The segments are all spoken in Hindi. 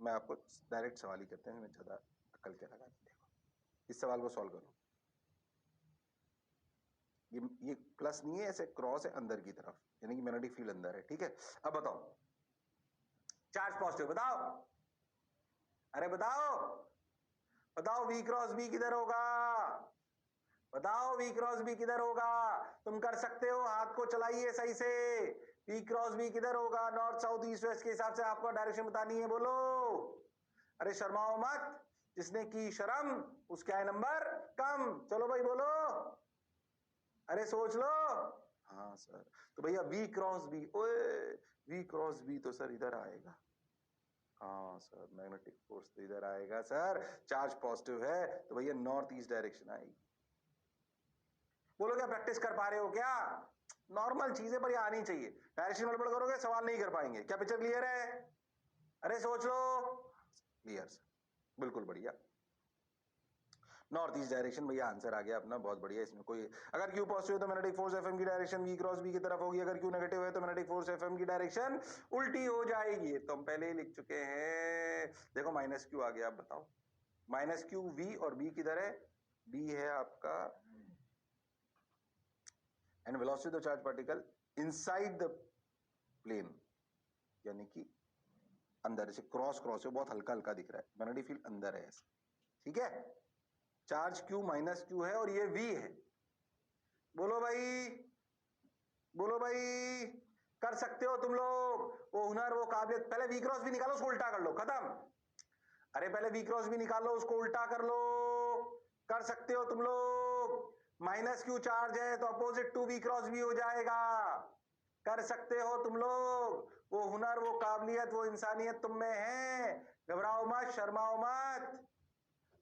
मैं आपको डायरेक्ट सवाल ही करते हैं, मैं ज्यादा अकल क्या लगा। देखो इस सवाल को सॉल्व करो, ये प्लस नहीं है, ऐसे क्रॉस है अंदर की तरफ, यानी कि मैग्नेटिक फील्ड अंदर है, ठीक है। अब बताओ चार्ज पॉजिटिव, बताओ, अरे बताओ, बताओ वी क्रॉस बी किधर होगा, बताओ वी क्रॉस बी किधर होगा। तुम कर सकते हो, हाथ को चलाइए सही से। वी क्रॉस बी किधर होगा, नॉर्थ साउथ ईस्ट वेस्ट के हिसाब से आपको डायरेक्शन बतानी है, बोलो। अरे शर्माओ मत, जिसने की शर्म उसका है नंबर कम। चलो भाई बोलो, अरे सोच लो। हाँ सर, तो भैया वी क्रॉस बी, ओए वी क्रॉस बी तो सर इधर आएगा। हाँ सर, मैग्नेटिक फोर्स तो इधर आएगा सर, चार्ज पॉजिटिव है तो भैया नॉर्थ ईस्ट डायरेक्शन आएगी। बोलो क्या प्रैक्टिस कर पा रहे हो क्या? नॉर्मल चीजें पर ये आनी चाहिए। डायरेक्शन गड़बड़ करोगे सवाल नहीं कर पाएंगे। क्या पिक्चर क्लियर है? अरे सोच लो। क्लियर सर, बिल्कुल बढ़िया। नॉर्थ ईस्ट डायरेक्शन भैया आंसर आ गया अपना, बहुत बढ़िया। इसमें कोई, अगर क्यू पॉजिटिव है तो मैग्नेटिक फोर्स एफएम की डायरेक्शन वी क्रॉस बी की तरफ होगी, अगर क्यू नेगेटिव है तो मैग्नेटिक फोर्स एफएम की डायरेक्शन उल्टी हो जाएगी। तो हम पहले ही लिख चुके हैं। देखो माइनस क्यू आ गया, आप बताओ माइनस क्यू वी और बी किधर है? बी है आपका, and velocity of charge particle inside the plane, यानी कि अंदर, जैसे क्रॉस क्रॉस है, बहुत हल्का हल्का दिख रहा है, मैग्नेटिक फील्ड अंदर है ऐसे, ठीक है। चार्ज क्यू माइनस क्यू है और ये वी है। बोलो भाई, बोलो भाई, कर सकते हो तुम लोग, वो हुनर वो काबिलियत। पहले वी क्रॉस भी निकालो, उसको उल्टा कर लो, खत्म। अरे पहले वी क्रॉस भी निकालो, उसको उल्टा कर लो। कर सकते हो तुम लोग। माइनस क्यू चार्ज है तो अपोजिट टू वी क्रॉस भी हो जाएगा। कर सकते हो तुम लोग, वो हुनर वो काबिलियत वो इंसानियत तुम में है। घबराओ मत, शर्माओ मत।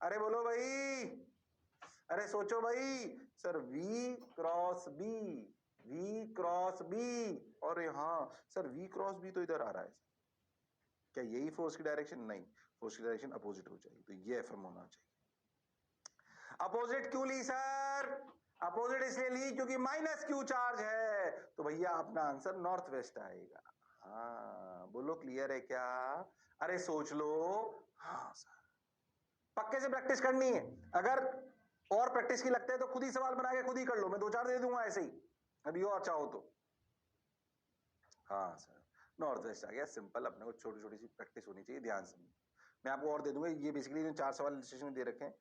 अरे बोलो भाई, अरे सोचो भाई। Sir V cross B, V cross B, और हाँ सर वी क्रॉस बी तो इधर आ रहा है। क्या यही फोर्स की डायरेक्शन? नहीं, फोर्स की डायरेक्शन अपोजिट हो जाएगी, तो ये एफएम होना चाहिए। अपोजिट क्यों ली सर? अपोजिट इसलिए ली क्योंकि माइनस क्यू चार्ज है, तो भैया अपना आंसर नॉर्थ वेस्ट आएगा। हाँ बोलो क्लियर है क्या? अरे सोच लो। हाँ सर, पक्के से प्रैक्टिस करनी है। अगर और प्रैक्टिस की लगता है तो खुद ही सवाल बना के खुद ही कर लो, मैं दो चार दे दूंगा ऐसे ही, अभी और चाहो तो। हाँ सर, नॉर्थ वेस्ट आ गया, सिंपल। अपने को छोटी छोटी सी प्रैक्टिस होनी चाहिए, ध्यान से। मैं आपको और दे दूंगा, ये बेसिकली चार सवाल रजिस्ट्रेशन में दे रखे हैं,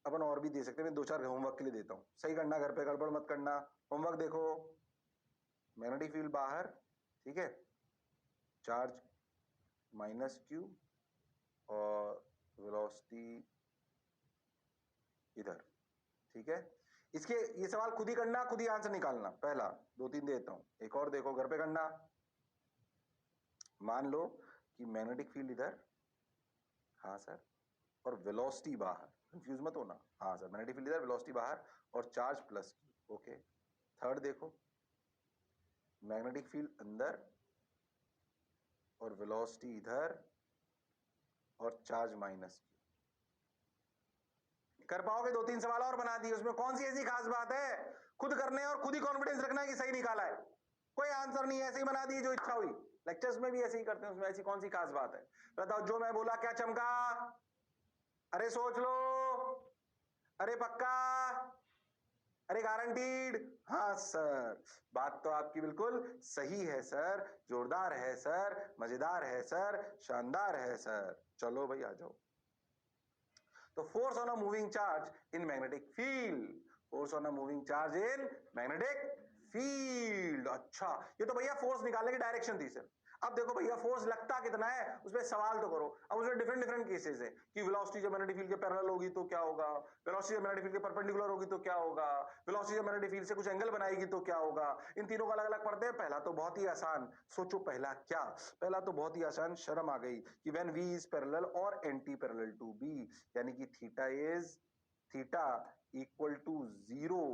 अपन और भी दे सकते हैं। मैं दो चार होमवर्क के लिए देता हूँ, सही करना, घर पे गड़बड़ मत करना। होमवर्क देखो, मैग्नेटिक फील्ड बाहर, ठीक है, चार्ज माइनस क्यू और वेलोसिटी इधर, ठीक है। इसके ये सवाल खुद ही करना, खुद ही आंसर निकालना। पहला दो तीन देता हूं, एक और देखो घर पे करना। मान लो कि मैग्नेटिक फील्ड इधर, हाँ सर, और वेलोसिटी बाहर, कंफ्यूज मत होना। हाँ सर, मैग्नेटिक फील्ड इधर, वेलोसिटी बाहर, और charge plus Q, okay. Third देखो, मैग्नेटिक फील्ड अंदर और वेलोसिटी इधर और चार्ज माइनस क्यू। कर पाओगे? दो तीन सवाल और बना दिए, उसमें कौन सी ऐसी खास बात है? खुद करने और खुद ही कॉन्फिडेंस रखना है कि सही निकाला है। कोई आंसर नहीं है, ऐसे ही बना दिए जो इच्छा हुई। लेक्चर्स में भी ऐसे ही करते हैं, उसमें ऐसी कौन सी खास बात है? बताओ, जो मैं बोला क्या चमका? अरे सोच लो, अरे पक्का, अरे गारंटीड? हाँ सर, बात तो आपकी बिल्कुल सही है सर, जोरदार है सर, मजेदार है सर, शानदार है सर। चलो भाई आ जाओ। तो force on a moving charge in magnetic field, force on a moving charge in magnetic field. अच्छा, ये तो भैया फोर्स निकालने की डायरेक्शन थी सर। अब देखो भैया, फोर्स लगता कितना है उसमें सवाल तो करो। अब उसमें डिफरेंट डिफरेंट केसेस है कि वेलोसिटी जब मैग्नेटिक फील्ड के पैरेलल होगी तो क्या होगा, वेलोसिटी जब मैग्नेटिक फील्ड के परपेंडिकुलर होगी तो क्या होगा, वेलोसिटी जब मैग्नेटिक फील्ड से कुछ एंगल बनाएगी तो क्या होगा। इन तीनों का अलग अलग पढ़ते हैं। पहला तो बहुत ही आसान, सोचो पहला क्या? पहला तो बहुत ही आसान, शर्म आ गई, कि व्हेन वी इज पैरेलल और एंटी पैरेलल टू बी, यानी कि थीटा इक्वल टू 0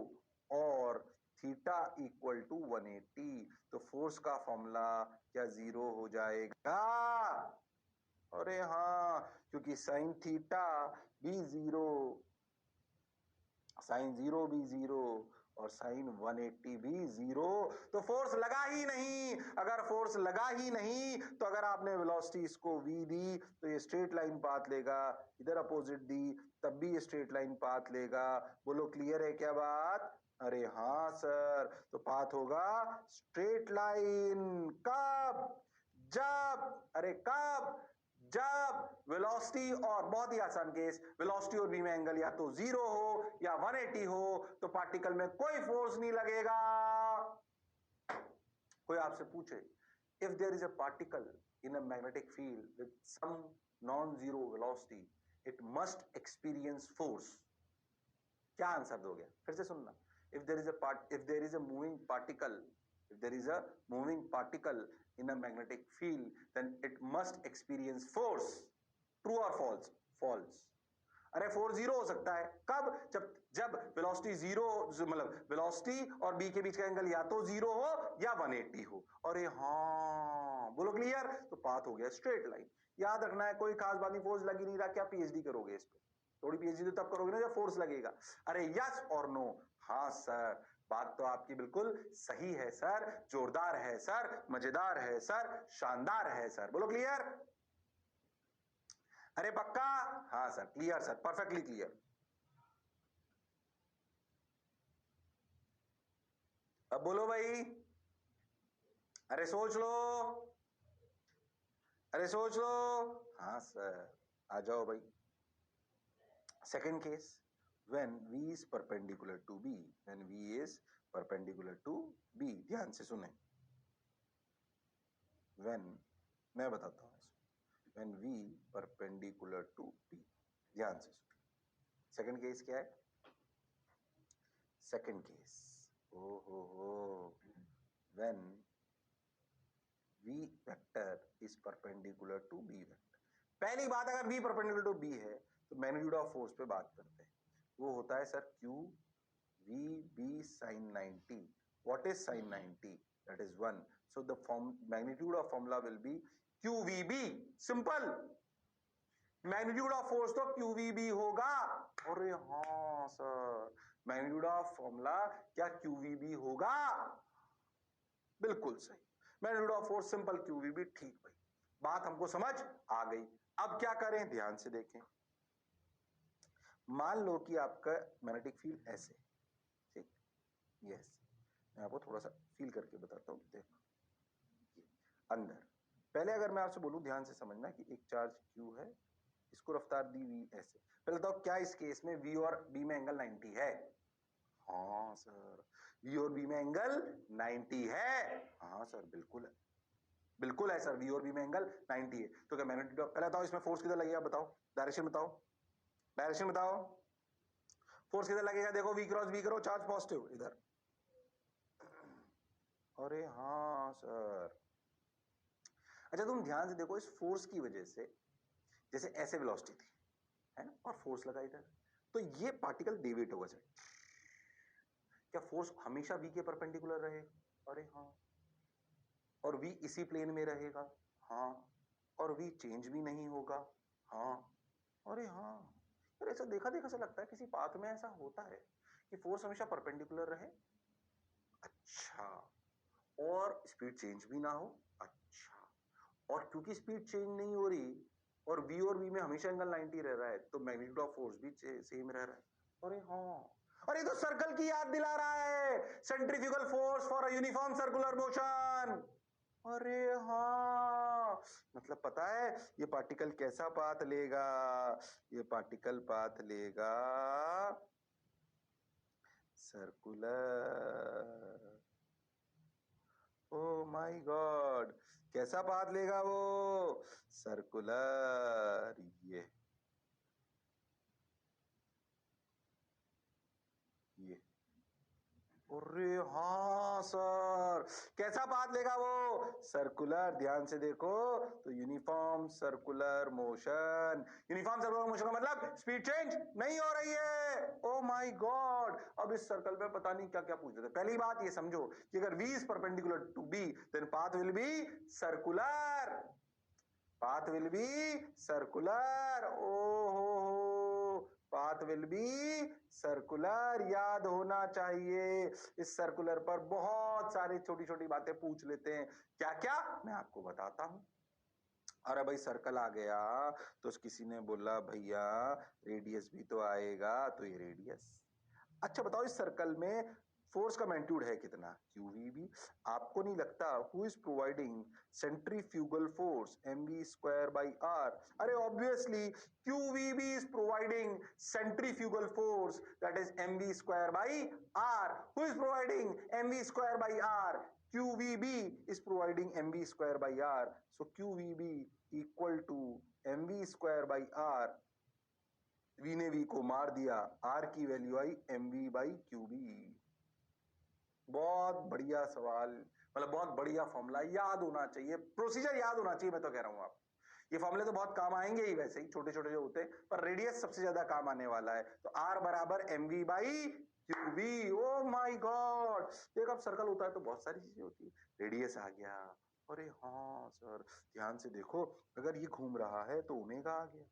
और थीटा इक्वल टू 180, तो फोर्स का फॉर्मूला क्या 0 हो जाएगा? अरे हाँ, क्योंकि साइन थीटा भी 0, साइन 0 भी 0, और साइन 180 भी 0, तो फोर्स लगा ही नहीं। अगर फोर्स लगा ही नहीं तो अगर आपने वेलोसिटी इसको v दी तो ये स्ट्रेट लाइन पाथ लेगा, इधर अपोजिट दी तब भी ये स्ट्रेट लाइन पाथ लेगा। बोलो क्लियर है क्या बात? अरे हाँ सर, तो पाथ होगा स्ट्रेट लाइन। कब? कब? जब वेलोसिटी, और बहुत ही आसान केस, वेलोसिटी और v में एंगल या तो 0 हो या 180 हो, तो पार्टिकल में कोई फोर्स नहीं लगेगा। कोई आपसे पूछे if there is a particle in a magnetic field with some non zero velocity, it must experience force, क्या आंसर दोगे? फिर से सुनना। If there is a moving particle, if there is a moving particle in a magnetic field, then it must experience force. True or false? False. अरे फोर्स 0 हो सकता है कब? जब वेलोसिटी 0, मतलब वेलोसिटी और बी के बीच का एंगल या तो 0 हो या 180 हो। अरे हाँ, बोलो क्लियर। तो पाथ हो गया स्ट्रेट लाइन। याद रखना है, कोई खास बात नहीं, फोर्स लग ही नहीं रहा, क्या पीएचडी करोगे इस पे? थोड़ी पीएचडी तो तब करोगे ना जब फोर्स लगेगा। अरे यस और नो? हाँ सर, बात तो आपकी बिल्कुल सही है सर, जोरदार है सर, मजेदार है सर, शानदार है सर। बोलो क्लियर। अरे पक्का? हाँ sir, clear sir, perfectly clear. अब बोलो भाई, अरे सोच लो, अरे सोच लो। हाँ सर, आ जाओ भाई। Second case, when v is perpendicular to b, when v is perpendicular to b, ध्यान से सुने। when, मैं बताता हूं इसको, when v perpendicular to b, ध्यान से सुने। सेकंड केस क्या है? सेकंड केस, ओ हो, when v vector is perpendicular to b vector। पहली बात, अगर v perpendicular to b है तो मैग्नीट्यूड ऑफ फोर्स पे बात करते हैं। वो होता है sir q v b sin 90। What is sin 90? That is 1। So the magnitude of formula will be qvb। Simple. Magnitude of force तो qvb होगा। अरे हाँ सर, मैग्नीट्यूड ऑफ फॉर्मूला क्या qvb होगा? बिल्कुल सही, magnitude of force simple qvb। ठीक भाई, बात हमको समझ आ गई। अब क्या करें, ध्यान से देखें। मान लो कि आपका मैग्नेटिक फील्ड ऐसे, ठीक, यस, मैं आपको थोड़ा सा फील करके बताता हूं। देखो ये अंदर, पहले अगर मैं आपसे बोलूं ध्यान से समझना कि एक चार्ज q है, इसको रफ्तार दी v ऐसे। पहले बताओ क्या इस केस में v और b में एंगल 90 है? हाँ सर, v और b में एंगल 90 है। हाँ सर, बिल्कुल है, बिल्कुल है सर, v और b में एंगल 90 है। तो क्या मैग्नेटिक, पहले बताओ इसमें फोर्स किधर लगेगा? बताओ, डायरेक्शन बताओ, डायरेक्शन बताओ, फोर्स किधर लगेगा? देखो v क्रॉस b करो, चार्ज पॉजिटिव इधर। अरे हाँ सर, अच्छा तुम ध्यान से देखो, इस फोर्स की वजह से, जैसे ऐसे वेलोसिटी थी, है ना, और फोर्स लगा इधर, तो ये पार्टिकल डेविएट होगा सर। क्या फोर्स हमेशा v के परपेंडिकुलर रहेगा? अरे हाँ। और v इसी प्लेन में रहेगा? हाँ। और v चेंज भी नहीं होगा? हाँ। अरे हाँ। यार ऐसा देखा देखा सा लगता है किसी पाथ में ऐसा होता है कि फोर्स हमेशा परपेंडिकुलर रहे। अच्छा, और स्पीड चेंज भी ना हो। अच्छा, और क्योंकि स्पीड चेंज नहीं हो रही और v में हमेशा एंगल 90 रह रहा है, तो मैग्नीट्यूड ऑफ फोर्स भी सेम रह रहा है। अरे हाँ, अरे तो सर्कल की याद दिला रहा है, centrifugal force for a uniform circular motion. अरे हाँ, मतलब पता है ये पार्टिकल कैसा पाथ लेगा? ये पार्टिकल पाथ लेगा सर्कुलर। ओ माय गॉड, कैसा पाथ लेगा वो? सर्कुलर। ये अरे हाँ सर, कैसा पाथ लेगा वो? सर्कुलर। ध्यान से देखो, तो uniform circular motion. Uniform circular motion का मतलब स्पीड चेंज नहीं हो रही है। ओ माय गॉड, अब इस सर्कल पे पता नहीं क्या क्या पूछ रहे थे। पहली बात ये समझो कि अगर v is perpendicular to b, then path will be circular. Path will be circular. ओ हो, पाथ विल बी सर्कुलर, याद होना चाहिए। इस सर्कुलर पर बहुत सारी छोटी छोटी बातें पूछ लेते हैं। क्या क्या, मैं आपको बताता हूं। अरे भाई सर्कल आ गया तो किसी ने बोला भैया रेडियस भी तो आएगा, तो ये रेडियस। अच्छा बताओ इस सर्कल में फोर्स का मैग्नीट्यूड है कितना, QVB। आपको नहीं लगता who is providing centrifugal force mv square by R. अरे obviously QVB is providing centrifugal force that is mv square by R. Who is providing mv square by R, QVB is providing mv square by r. So QVB equal to mv square by r. V ने V को मार दिया, R की value I mv by QB। बहुत बढ़िया सवाल, मतलब बहुत बढ़िया फॉर्मूला, याद होना चाहिए, प्रोसीजर याद होना चाहिए। मैं तो कह रहा हूं आप ये फॉर्मूले तो बहुत काम आएंगे ही वैसे ही, छोटे छोटे जो होते हैं, पर रेडियस सबसे ज्यादा काम आने वाला है। तो R बराबर mv by QB। O my God, देख अब सर्कल होता है तो बहुत सारी चीजें होती है। रेडियस आ गया, अरे हाँ सर ध्यान से देखो, अगर ये घूम रहा है तो ओमेगा आ गया।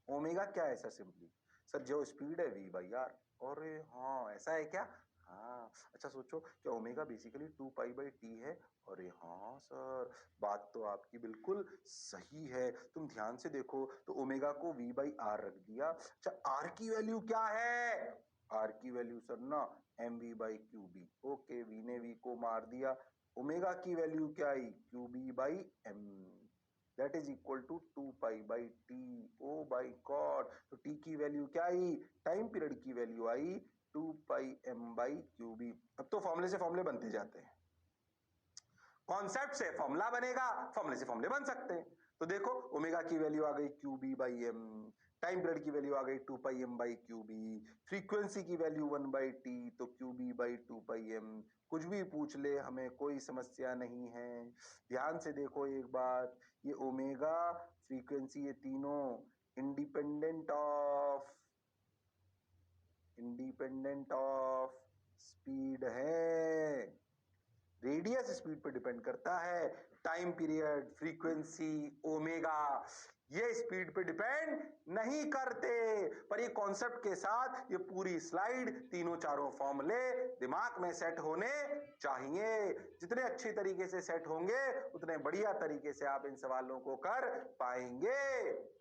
ओमेगा क्या है सर, सिंपली सर जो स्पीड है V बाई आर। अरे हाँ ऐसा है क्या, हाँ अच्छा सोचो क्या omega basically 2 pi by T है। अरे हाँ सर बात तो आपकी बिल्कुल सही है, तुम ध्यान से देखो तो ओमेगा को V बाई आर रख दिया। अच्छा आर की वैल्यू क्या है, आर की वैल्यू सर ना mv by QB। Okay V ने V को मार दिया, ओमेगा की वैल्यू क्या आई QB by m, that is equal to 2 pi by T. Oh my god, तो टी की वैल्यू क्या आई, टाइम पीरियड की वैल्यू आई 2 पाई m बाई QB। अब तो फॉर्मूले से फॉर्मूले बनते जाते हैं, कॉन्सेप्ट से फॉर्मूला बनेगा, फॉर्मूले से फॉर्मूले बन सकते हैं। तो देखो ओमेगा की वैल्यू आ गई QB by m, time period की वैल्यू आ गई 2 pi m by QB, frequency की वैल्यू 1/t, तो QB बाई 2 पाई m। कुछ भी पूछ ले हमें कोई समस्या नहीं है। ध्यान से देखो एक बात, ये ओमेगा फ्रीक्वेंसी ये तीनों इंडिपेंडेंट ऑफ स्पीड है। रेडियस स्पीड पर डिपेंड करता है, टाइम पीरियड, फ्रीक्वेंसी, ओमेगा ये स्पीड पे डिपेंड नहीं करते। पर ये कॉन्सेप्ट के साथ ये पूरी स्लाइड तीनों चारों फॉर्मूले दिमाग में सेट होने चाहिए। जितने अच्छे तरीके से सेट होंगे उतने बढ़िया तरीके से आप इन सवालों को कर पाएंगे।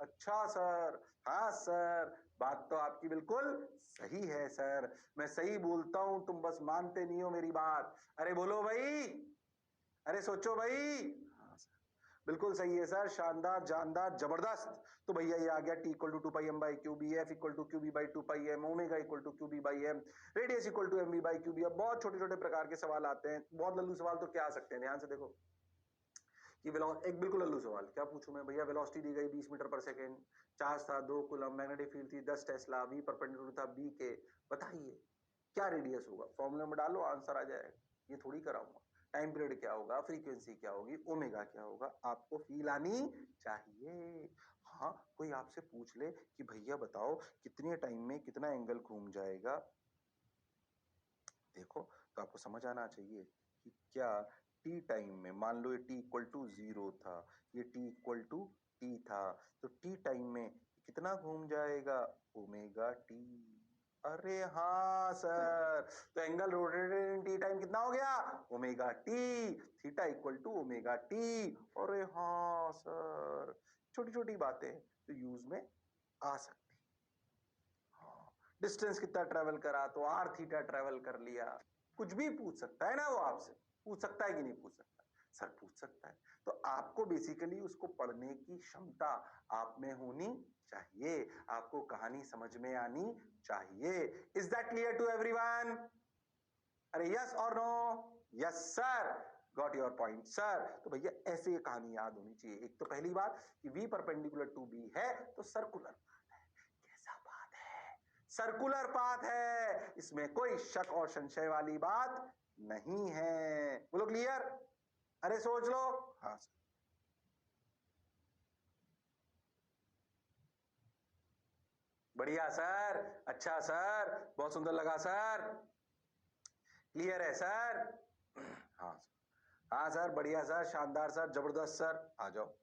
अच्छा सर, हाँ सर, बात तो आपकी बिल्कुल सही है सर, मैं सही बोलता हूं, तुम बस मानते नहीं हो मेरी बात। अरे बोलो भाई, अरे सोचो भाई। हाँ सर बिल्कुल सही है सर, शानदार जानदार जबरदस्त। तो भैया ये आ गया T equal to 2 pi m by QB, F equal to QB by 2 pi m, omega equal to QB by m, radius equal to MV by QB। अब बहुत छोटे छोटे प्रकार के सवाल आते हैं, बहुत लल्लू सवाल तो क्या आ सकते हैं, ध्यान से देखो कि एक बिल्कुल लल्लू सवाल क्या पूछूं मैं भैया, वेलोसिटी दी गई 20 मीटर पर सेकेंड, चार्ज था 2 कूलम, मैग्नेटिक फील्ड थी 10 टेस्ला, V परपेंडिकुलर था B के, बताइए क्या रेडियस होगा, फॉर्मूले में डालो आंसर आ जाएगा। ये थोड़ी कराऊंगा, टाइम पीरियड क्या होगा, फ्रीक्वेंसी क्या होगी, ओमेगा क्या होगा, आपको फील आनी चाहिए। हाँ कोई आपसे पूछ ले कि भैया बताओ कितने टाइम में कितना एंगल घूम जाएगा, देखो तो आपको समझ आना चाहिए कि क्या टी टाइम में, मान लो ये टी इक्वल टू 0 था, ये टी इक्वल टू टी था, तो टी टाइम में कितना घूम जाएगा, ओमेगा टी। अरे हाँ सर, तो angle rotated in T time कितना हो गया, omega T, theta equal to omega T. अरे हाँ सर, छोटी छोटी बातें तो यूज में आ सकती। हाँ डिस्टेंस कितना ट्रेवल करा, तो आर थीटा ट्रेवल कर लिया। कुछ भी पूछ सकता है ना वो आपसे, पूछ सकता है कि नहीं पूछ सकता, सर पूछ सकता है। तो आपको बेसिकली उसको पढ़ने की क्षमता आप में होनी चाहिए, आपको कहानी समझ में आनी चाहिए। Is that clear to everyone? अरे यस और no? Yes sir, got your point sir. तो भैया ऐसे ये कहानी याद होनी चाहिए। एक तो पहली बात कि V परपेंडिकुलर टू B है तो सर्कुलर पाथ है। कैसा पाथ है? सर्कुलर पाथ है, इसमें कोई शक और संशय वाली बात नहीं है। बोलो क्लियर? अरे सोच लो। हाँ सर, बढ़िया सर, अच्छा सर, बहुत सुंदर लगा सर, क्लियर है सर। हाँ सर, हाँ सर, बढ़िया सर, शानदार सर, जबरदस्त सर, आ जाओ।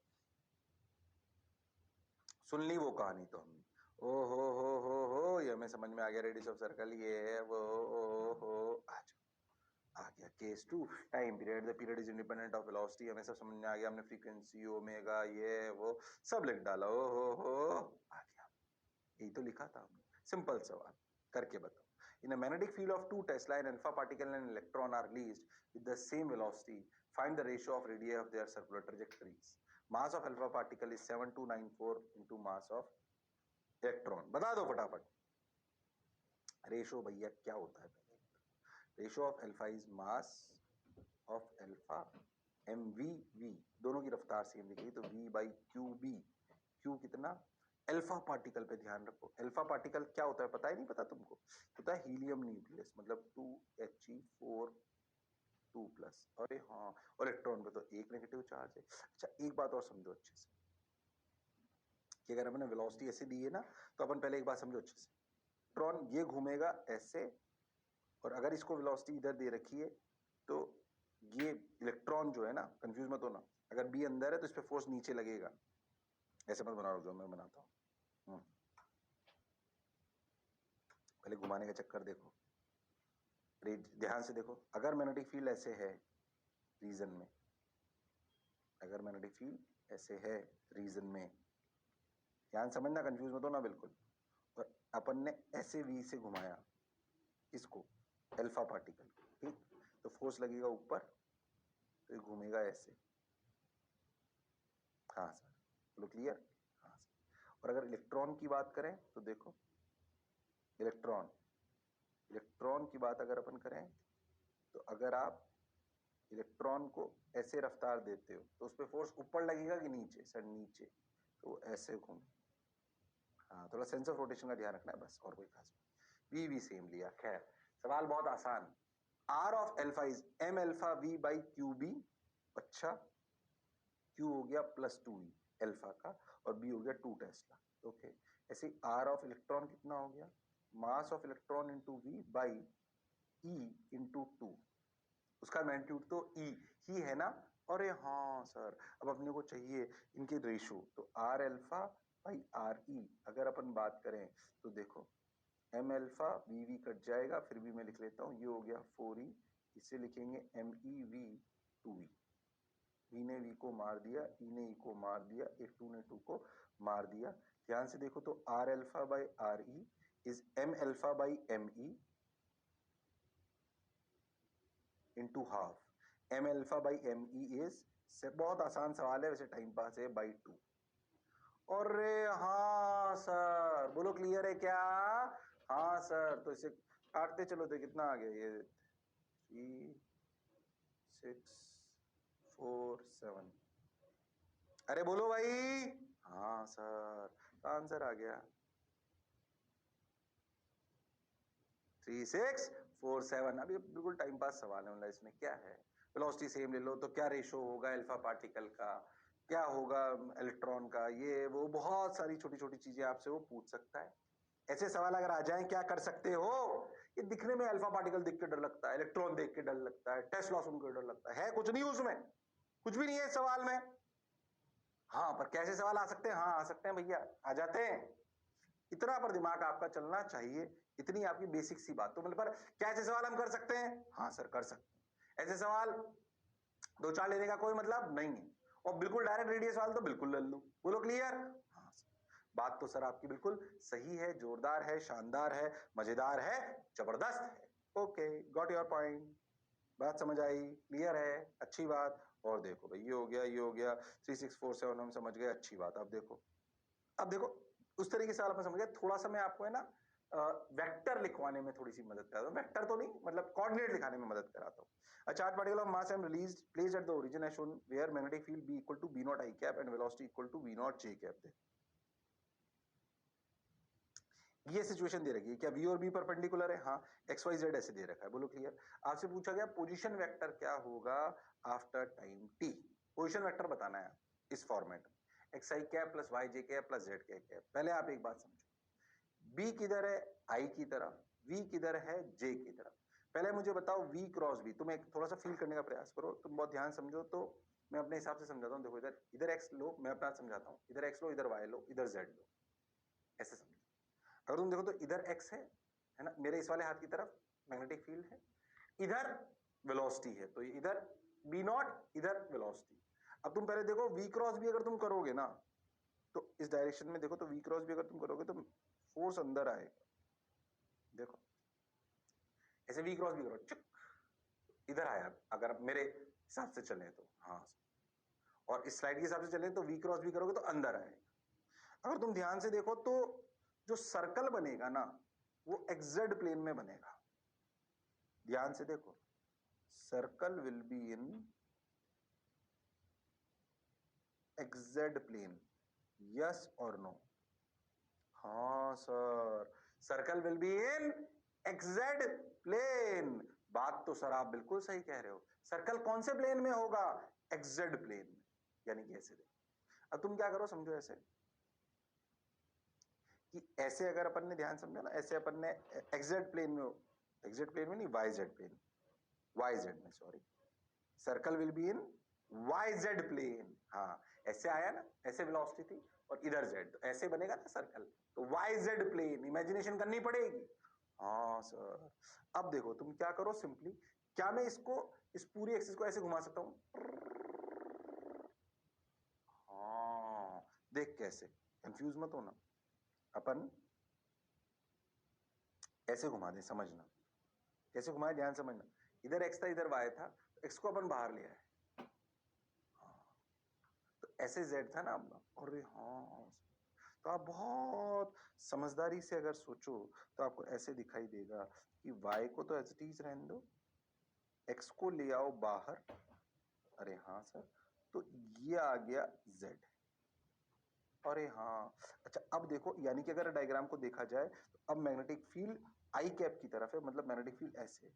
सुन ली वो कहानी तो हमने। ओ हो, ये हमें समझ में आ गया। रेडियस ऑफ सर्कल ये है वो। ओ हो, आ गया। Case two, time period, the period is independent of velocity, हमें सब समझ में आ गया। हमने फ्रीक्वेंसी ओमेगा ये वो सब लिख डाला। ओ हो, आ गया। यही तो लिखा था हमने। सिंपल सवाल करके बताओ। In a magnetic field of 2 Tesla, an alpha particle and an electron are released with the same velocity. Find the ratio of radii of their circular trajectories. Mass of alpha particle is 7294 into mass of electron. बता दो फटाफट। रेशो भैया क्या होता है पहले? Ratio of alpha is mass of alpha M V दोनों की रफ्तार सेम लिखी तो v by Q B. Q कितना? अल्फा पार्टिकल पे ध्यान रखो। अल्फा पार्टिकल क्या होता है पता है? नहीं पता तुमको? होता है हीलियम न्यूक्लियस, मतलब 2He4 2 प्लस। अरे हाँ, और इलेक्ट्रॉन पे तो एक नेगेटिव चार्ज है। अच्छा एक बात और समझो अच्छे से, कि अगर हमने वेलोसिटी ऐसे दी है ना, तो अपन पहले एक बात समझो अच्छे से। इलेक्ट्रॉन ये घूमेगा ऐसे, और अगर इसको वेलोसिटी इधर दे रखी है तो ये इलेक्ट्रॉन जो है ना, कंफ्यूज मत होना, अगर बी अंदर है तो इस पे फोर्स नीचे लगेगा। ऐसे मत बना लो जो मैं बनाता हूं। पहले घुमाने का चक्कर देखो, ध्यान से देखो। अगर मैग्नेटिक फील्ड ऐसे है रीजन में, अगर मैग्नेटिक फील्ड ऐसे है रीजन में, ध्यान समझना, कंफ्यूज मत होना बिल्कुल। और अपन ने ऐसे वी से घुमाया इसको, अल्फा पार्टिकल, ठीक, तो फोर्स लगेगा ऊपर, तो ये घूमेगा ऐसे। हाँ सर, बोलो क्लियर? हाँ सर। और अगर इलेक्ट्रॉन की बात करें तो देखो, इलेक्ट्रॉन इलेक्ट्रॉन की बात अगर अपन करें तो अगर आप इलेक्ट्रॉन को ऐसे रफ्तार देते हो तो उस पर फोर्स ऊपर लगेगा कि नीचे? सर नीचे, तो ऐसे घूमे। हाँ, थोड़ा सेंस ऑफ रोटेशन का ध्यान रखना है बस, और कोई खास वी भी सेम लिया। खैर, सवाल बहुत आसान। R of alpha is M alpha V by Q B. अच्छा, क्यू हो गया +2e एल्फा का, और बी हो गया 2 टेस्ला। ओके, ऐसे आर ऑफ इलेक्ट्रॉन कितना हो गया? Mass of electron into V by E into 2। उसका मैग्नीट्यूड तो ई ही है ना? अरे हाँ सर, अब अपने को चाहिए इनके रेशो, तो R alpha by R E अगर अपन बात करें तो देखो, M alpha V V cut जाएगा, फिर भी मैं लिख लेता हूँ, ये हो गया 4e, इसे लिखेंगे M E V 2e। V ने वी को मार दिया, ई ने ई को मार दिया, एक 2 ने 2 को मार दिया। ध्यान से देखो तो R alpha by R E is M alpha by M E into half. M alpha by M E is, से बहुत आसान सवाल है वैसे, टाइम पास है, बाई 2। अरे हाँ सर, बोलो क्लियर है क्या? हाँ सर, तो इसे काटते चलो तो कितना आ गया ये? 3 6 4 7। अरे बोलो भाई। हाँ सर, आंसर आ गया 3647। अभी बिल्कुल टाइम पास सवाल है, मतलब इसमें क्या है? वेलोसिटी सेम ले लो तो क्या रेशो होगा अल्फा पार्टिकल का, क्या होगा इलेक्ट्रॉन का, ये वो बहुत सारी छोटी छोटी चीजें आपसे वो पूछ सकता है। ऐसे सवाल अगर आ जाएं क्या कर सकते हो? ये दिखने में अल्फा पार्टिकल देख के डर लगता है, इलेक्ट्रॉन देख के डर लगता है, टेस्ला सुन के डर लगता है कुछ नहीं उसमें, कुछ भी नहीं है इस सवाल में। हाँ, पर कैसे सवाल आ सकते हैं? हाँ आ सकते हैं भैया, आ जाते हैं। इतना पर दिमाग आपका चलना चाहिए, इतनी आपकी बेसिक सी बात। तो मतलब पर क्या ऐसे सवाल हम कर सकते हैं? हाँ सर कर सकते हैं। ऐसे सवाल दो चार लेने का कोई मतलब नहीं है, और बिल्कुल डायरेक्ट रेडियस सवाल तो बिल्कुल ले लो। बोलो क्लियर? हाँ सर, बात तो सर आपकी बिल्कुल सही है, जोरदार है, शानदार है, मजेदार है, जबरदस्त है। Okay, got your point. बात समझ आई? क्लियर है? अच्छी बात। और देखो भाई, ये हो गया, ये हो गया, 3647 हम समझ गए, अच्छी बात। अब देखो उस तरीके से आपने समझ गया। थोड़ा सा मैं आपको है ना वेक्टर लिखवाने में थोड़ी सी मदद कराता हूँ, वेक्टर तो नहीं मतलब कोऑर्डिनेट लिखाने में मदद कराता हूँ। A charge particle of mass m released placed at the origin as shown where magnetic field B equal to B naught I cap and velocity equal to V naught J cap। ये सिचुएशन दे रखी है, क्या V और B परपेंडिकुलर है? हाँ, एक्स वाई जेड ऐसे दे रखा है। बोलो क्लियर? आपसे पूछा गया पोजीशन वेक्टर क्या होगा after time t। Position vector बताना है इस फॉर्मेट में, एक्स आई कैप प्लस वाई जे कैप प्लस जेड कैप। पहले आप एक बात समझो, बी किधर है? आई की तरफ, वी किधर है? जे की तरफ। पहले मुझे बताओ वी क्रॉस बी, तुम एक थोड़ा सा फील करने का प्रयास करो, तुम बहुत ध्यान समझो तो मैं अपने हिसाब से समझाता हूँ। देखो इधर इधर एक्स लो, मैं अपना समझाता हूँ, इधर एक्स लो, इधर वाई लो, इधर जेड लो, ऐसे समझो। अगर तुम देखो तो इधर x है ना, मेरे इस वाले हाथ की तरफ मैग्नेटिक फील्ड है, इधर वेलोसिटी है, तो इधर b नॉट, इधर वेलोसिटी। अब तुम पहले देखो v क्रॉस भी अगर तुम करोगे ना, तो इस डायरेक्शन में देखो तो v क्रॉस भी अगर तुम करोगे तो फोर्स अंदर आएगा। देखो ऐसे v क्रॉस भी करो, चुक इधर आया, अगर मेरे हिसाब से चले तो, हाँ, और इस स्लाइड के हिसाब से चले तो v क्रॉस भी करोगे तो अंदर आएगा। अगर तुम ध्यान से देखो तो जो सर्कल बनेगा ना वो एक्सजेड प्लेन में बनेगा। ध्यान से देखो, circle will be in XZ plane, yes और नो? हाँ sir, circle will be in XZ plane. बात तो सर आप बिल्कुल सही कह रहे हो। सर्कल कौन से प्लेन में होगा? एक्सजेड प्लेन में, यानी कि ऐसे देखो। अब तुम क्या करो, समझो ऐसे कि ऐसे अगर अपन ने ध्यान समझा ना, ऐसे अपन ने एक्सजेड प्लेन में, एक्सजेड प्लेन में नहीं, वाईजेड प्लेन, वाईजेड में, sorry, circle will be in YZ plane. हाँ, ऐसे आया ना, ऐसे वेलोसिटी थी और इधर जेड, तो ऐसे बनेगा ना सर्कल, तो वाईजेड प्लेन इमेजिनेशन करनी पड़ेगी। हाँ सर। अब देखो तुम क्या करो, सिंपली क्या मैं इसको, इस पूरी एक्सिस को ऐसे घुमा सकता हूं? हाँ, देख कैसे, कंफ्यूज मत होना, अपन ऐसे घुमा दें, समझना कैसे घुमाए, ध्यान समझना। इधर एक्स था, इधर वाई था, तो एक्स को अपन बाहर ले आए, हाँ, तो ऐसे जेड था ना अपना, अरे हाँ, तो आप बहुत समझदारी से अगर सोचो तो आपको ऐसे दिखाई देगा कि y को तो एज इट इज रहने दो, x को ले आओ बाहर, अरे हाँ सर, तो ये आ गया z, अरे हाँ। अच्छा अब देखो, यानी कि अगर डायग्राम को देखा जाए तो अब मैग्नेटिक फील्ड आई कैप की तरफ है, मतलब मैग्नेटिक फील्ड ऐसे है।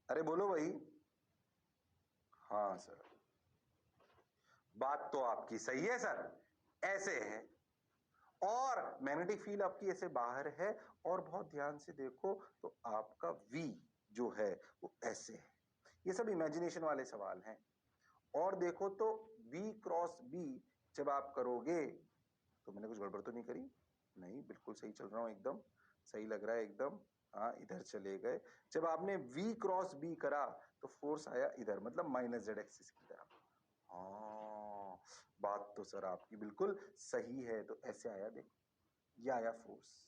अरे बोलो भाई। हाँ सर, बात तो आपकी सही है सर, ऐसे है, और मैग्नेटिक फील्ड आपकी ऐसे बाहर है, और बहुत ध्यान से देखो तो आपका V जो है वो ऐसे है। ये सब इमेजिनेशन वाले सवाल हैं। और देखो तो V क्रॉस B जब आप करोगे तो, मैंने कुछ गड़बड़ तो नहीं करी? नहीं, बिल्कुल सही चल रहा हूं, एकदम सही लग रहा है एकदम। हाँ, इधर चले गए, जब आपने V क्रॉस B करा तो फोर्स आया इधर, मतलब माइनस जेड एक्सिस की तरफ। हाँ, बात तो सर आपकी बिल्कुल सही है, तो ऐसे आया, देखो ये आया फोर्स।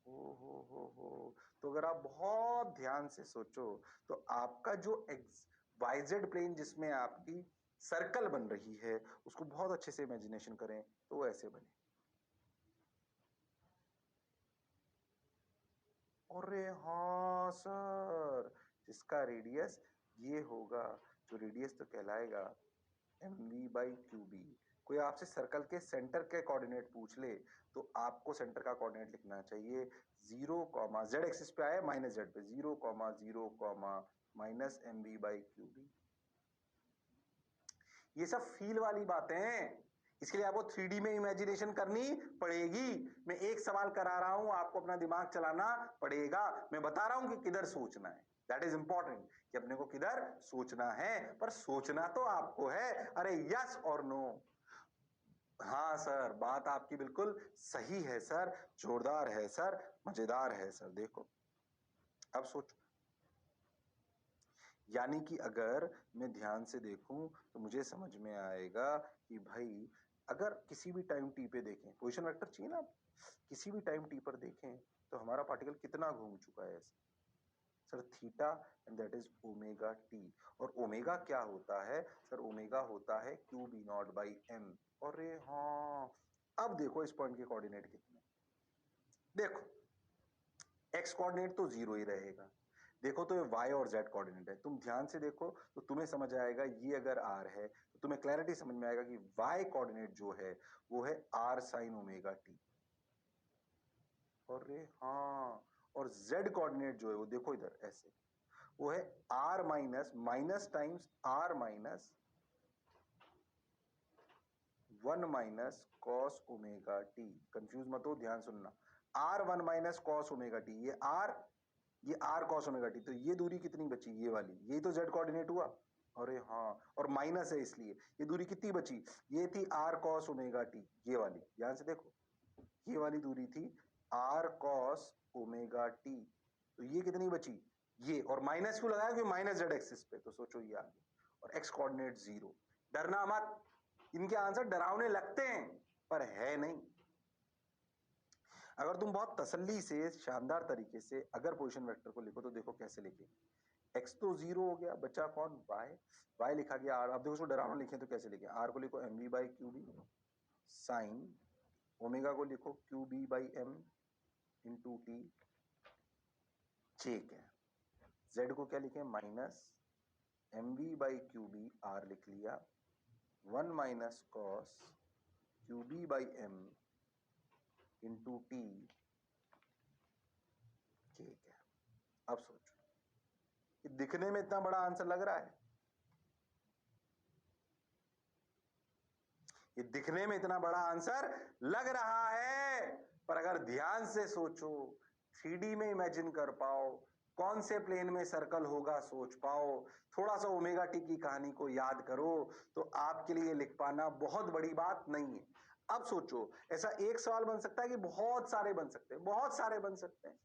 हो, तो अगर आप बहुत ध्यान से सोचो तो आपका जो वाईजेड प्लेन जिसमें आपकी सर्कल बन रही है, उसको बहुत अच्छे से इमेजिनेशन करें तो वो ऐसे बने। अरे हाँ सर, जिसका रेडियस ये होगा, जो रेडियस तो कहलाएगा mv/qb। कोई आपसे सर्कल के सेंटर के कोऑर्डिनेट पूछ ले तो आपको सेंटर का कोऑर्डिनेट लिखना चाहिए 0, जेड एक्सिस पे आया माइनस जेड पे, 0, 0, माइनस mv/qb। ये सब फील वाली बातें हैं, इसके लिए आपको 3D में इमेजिनेशन करनी पड़ेगी। मैं एक सवाल करा रहा हूं, आपको अपना दिमाग चलाना पड़ेगा। मैं बता रहा हूं कि किधर सोचना है, दैट इज इंपॉर्टेंट, कि अपने को किधर सोचना है, पर सोचना तो आपको है। अरे यस और नो? हाँ सर, बात आपकी बिल्कुल सही है सर, जोरदार है सर, मजेदार है सर। देखो अब सोचो, यानी कि अगर मैं ध्यान से देखूं तो मुझे समझ में आएगा कि भाई अगर किसी भी टाइम टी पे देखें, पोजीशन वेक्टर चाहिए ना, किसी भी टाइम टी पर देखें तो हमारा पार्टिकल कितना घूम चुका है ऐसे? Sir theta, and that is omega T. और ओमेगा क्या होता है सर? ओमेगा होता है Q B naught by M. अरे हाँ, अब देखो इस पॉइंट के कोऑर्डिनेट कितने, देखो एक्स कोऑर्डिनेट तो जीरो ही रहेगा, देखो तो ये y और z कोऑर्डिनेट है। तुम ध्यान से देखो तो तुम्हें समझ आएगा, ये अगर r है तो तुम्हें क्लैरिटी समझ में आएगा कि y कोऑर्डिनेट जो है वो है r साइन ओमेगा टी। अरे हाँ, और z कोऑर्डिनेट जो है वो देखो इधर ऐसे, वो है r minus minus times r minus 1 minus cos omega T. Confuse मत हो, ध्यान सुनना, r 1 minus cos omega T, ये r ये आर कॉस ओमेगा टी, तो ये दूरी कितनी बची, ये वाली, यही तो जेड कोऑर्डिनेट हुआ। अरे हाँ, और माइनस है इसलिए ये दूरी कितनी बची, ये थी आर कॉस ओमेगा टी, ये वाली, ध्यान से देखो, ये वाली दूरी थी आर कॉस ओमेगा टी, तो ये कितनी बची, ये, और माइनस क्यों लगाया, क्योंकि माइनस जेड एक्सिस पे, तो सोचो ये आ गया, और एक्स कोऑर्डिनेट 0। डरना मत, इनके आंसर डरावने लगते हैं पर है नहीं। अगर तुम बहुत तसल्ली से, शानदार तरीके से अगर पोजीशन वेक्टर को लिखो तो देखो कैसे लिखेंगे। x तो 0 हो गया, बचा कौन, y लिखा गया r। अब देखो उसको डरावना लिखे तो कैसे लिखे, r को लिखो mv by Q B sine, omega को लिखो Q B by M into T, check है। z को क्या लिखे, minus mv by Q B R लिख लिया, 1 minus cos Q B by M into T, ठीक है। अब सोचो, ये दिखने में इतना बड़ा आंसर लग रहा है, ये दिखने में इतना बड़ा आंसर लग रहा है, पर अगर ध्यान से सोचो, 3D में इमेजिन कर पाओ, कौन से प्लेन में सर्कल होगा सोच पाओ, थोड़ा सा ओमेगा टी की कहानी को याद करो, तो आपके लिए लिख पाना बहुत बड़ी बात नहीं है। अब सोचो, ऐसा एक सवाल बन सकता है कि बहुत सारे बन सकते हैं, बहुत सारे बन सकते हैं।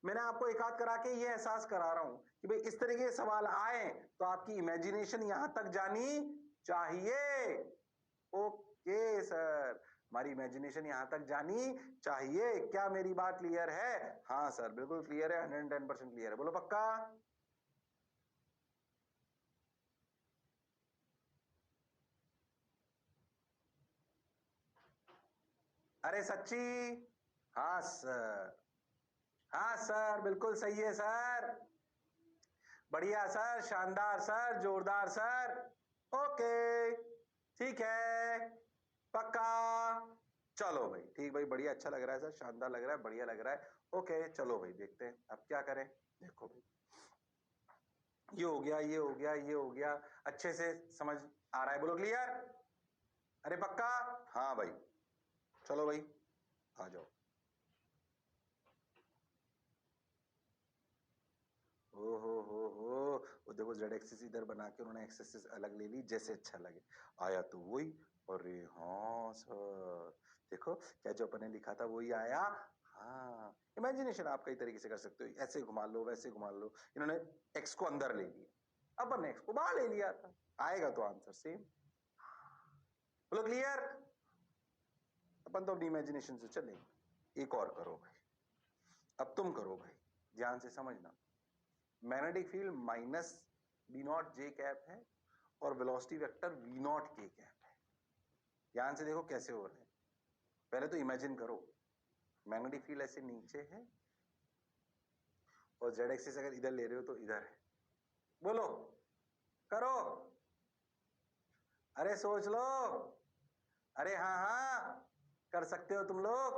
मैंने आपको एक आध करा के ये एहसास करा रहा हूं कि भाई इस तरीके के सवाल आए तो आपकी इमेजिनेशन यहां तक जानी चाहिए। ओके सर, हमारी इमेजिनेशन यहां तक जानी चाहिए, क्या मेरी बात क्लियर है? हाँ सर, बिल्कुल क्लियर है, 110% क्लियर है, बोलो पक्का। अरे सच्ची? हाँ सर, हाँ सर, बिल्कुल सही है सर, बढ़िया सर, शानदार सर, जोरदार सर। ओके, ठीक है, पक्का। चलो भाई, ठीक भाई, बढ़िया, अच्छा लग रहा है सर, शानदार लग रहा है, बढ़िया लग रहा है। ओके चलो भाई, देखते हैं अब क्या करें। देखो भाई, ये हो गया, ये हो गया, ये हो गया, अच्छे से समझ आ रहा है, बोलो क्लियर। अरे पक्का, हाँ भाई, चलो भाई, आ जाओ। ओ हो, वो देखो जेड एक्सिस इधर बना के उन्होंने एक्सिस अलग ले ली, जैसे अच्छा लगे। आया तो वही, अरे हाँ सर, देखो क्या जो अपन ने लिखा था वही आया। हाँ, इमेजिनेशन आप कई तरीके से कर सकते हो, ऐसे घुमा लो, वैसे घुमा लो, इन्होंने एक्स को अंदर ले लिया, अपन ने एक्स को बाहर ले लिया था, आएगा तो आंसर सेम। बोलो क्लियर। अपन तो अपनी इमेजिनेशन से चलेंगे। एक और करो भाई, अब तुम करो भाई, ध्यान से समझना। Magnetic field minus B naught J cap है और velocity vector V naught K cap है। ध्यान से देखो कैसे हो रहा है, पहले तो इमेजिन करो, मैग्नेटिक फील्ड ऐसे नीचे है और जेड एक्सिस अगर इधर ले रहे हो तो इधर है। बोलो, करो, अरे सोच लो, अरे हाँ हाँ, कर सकते हो तुम लोग,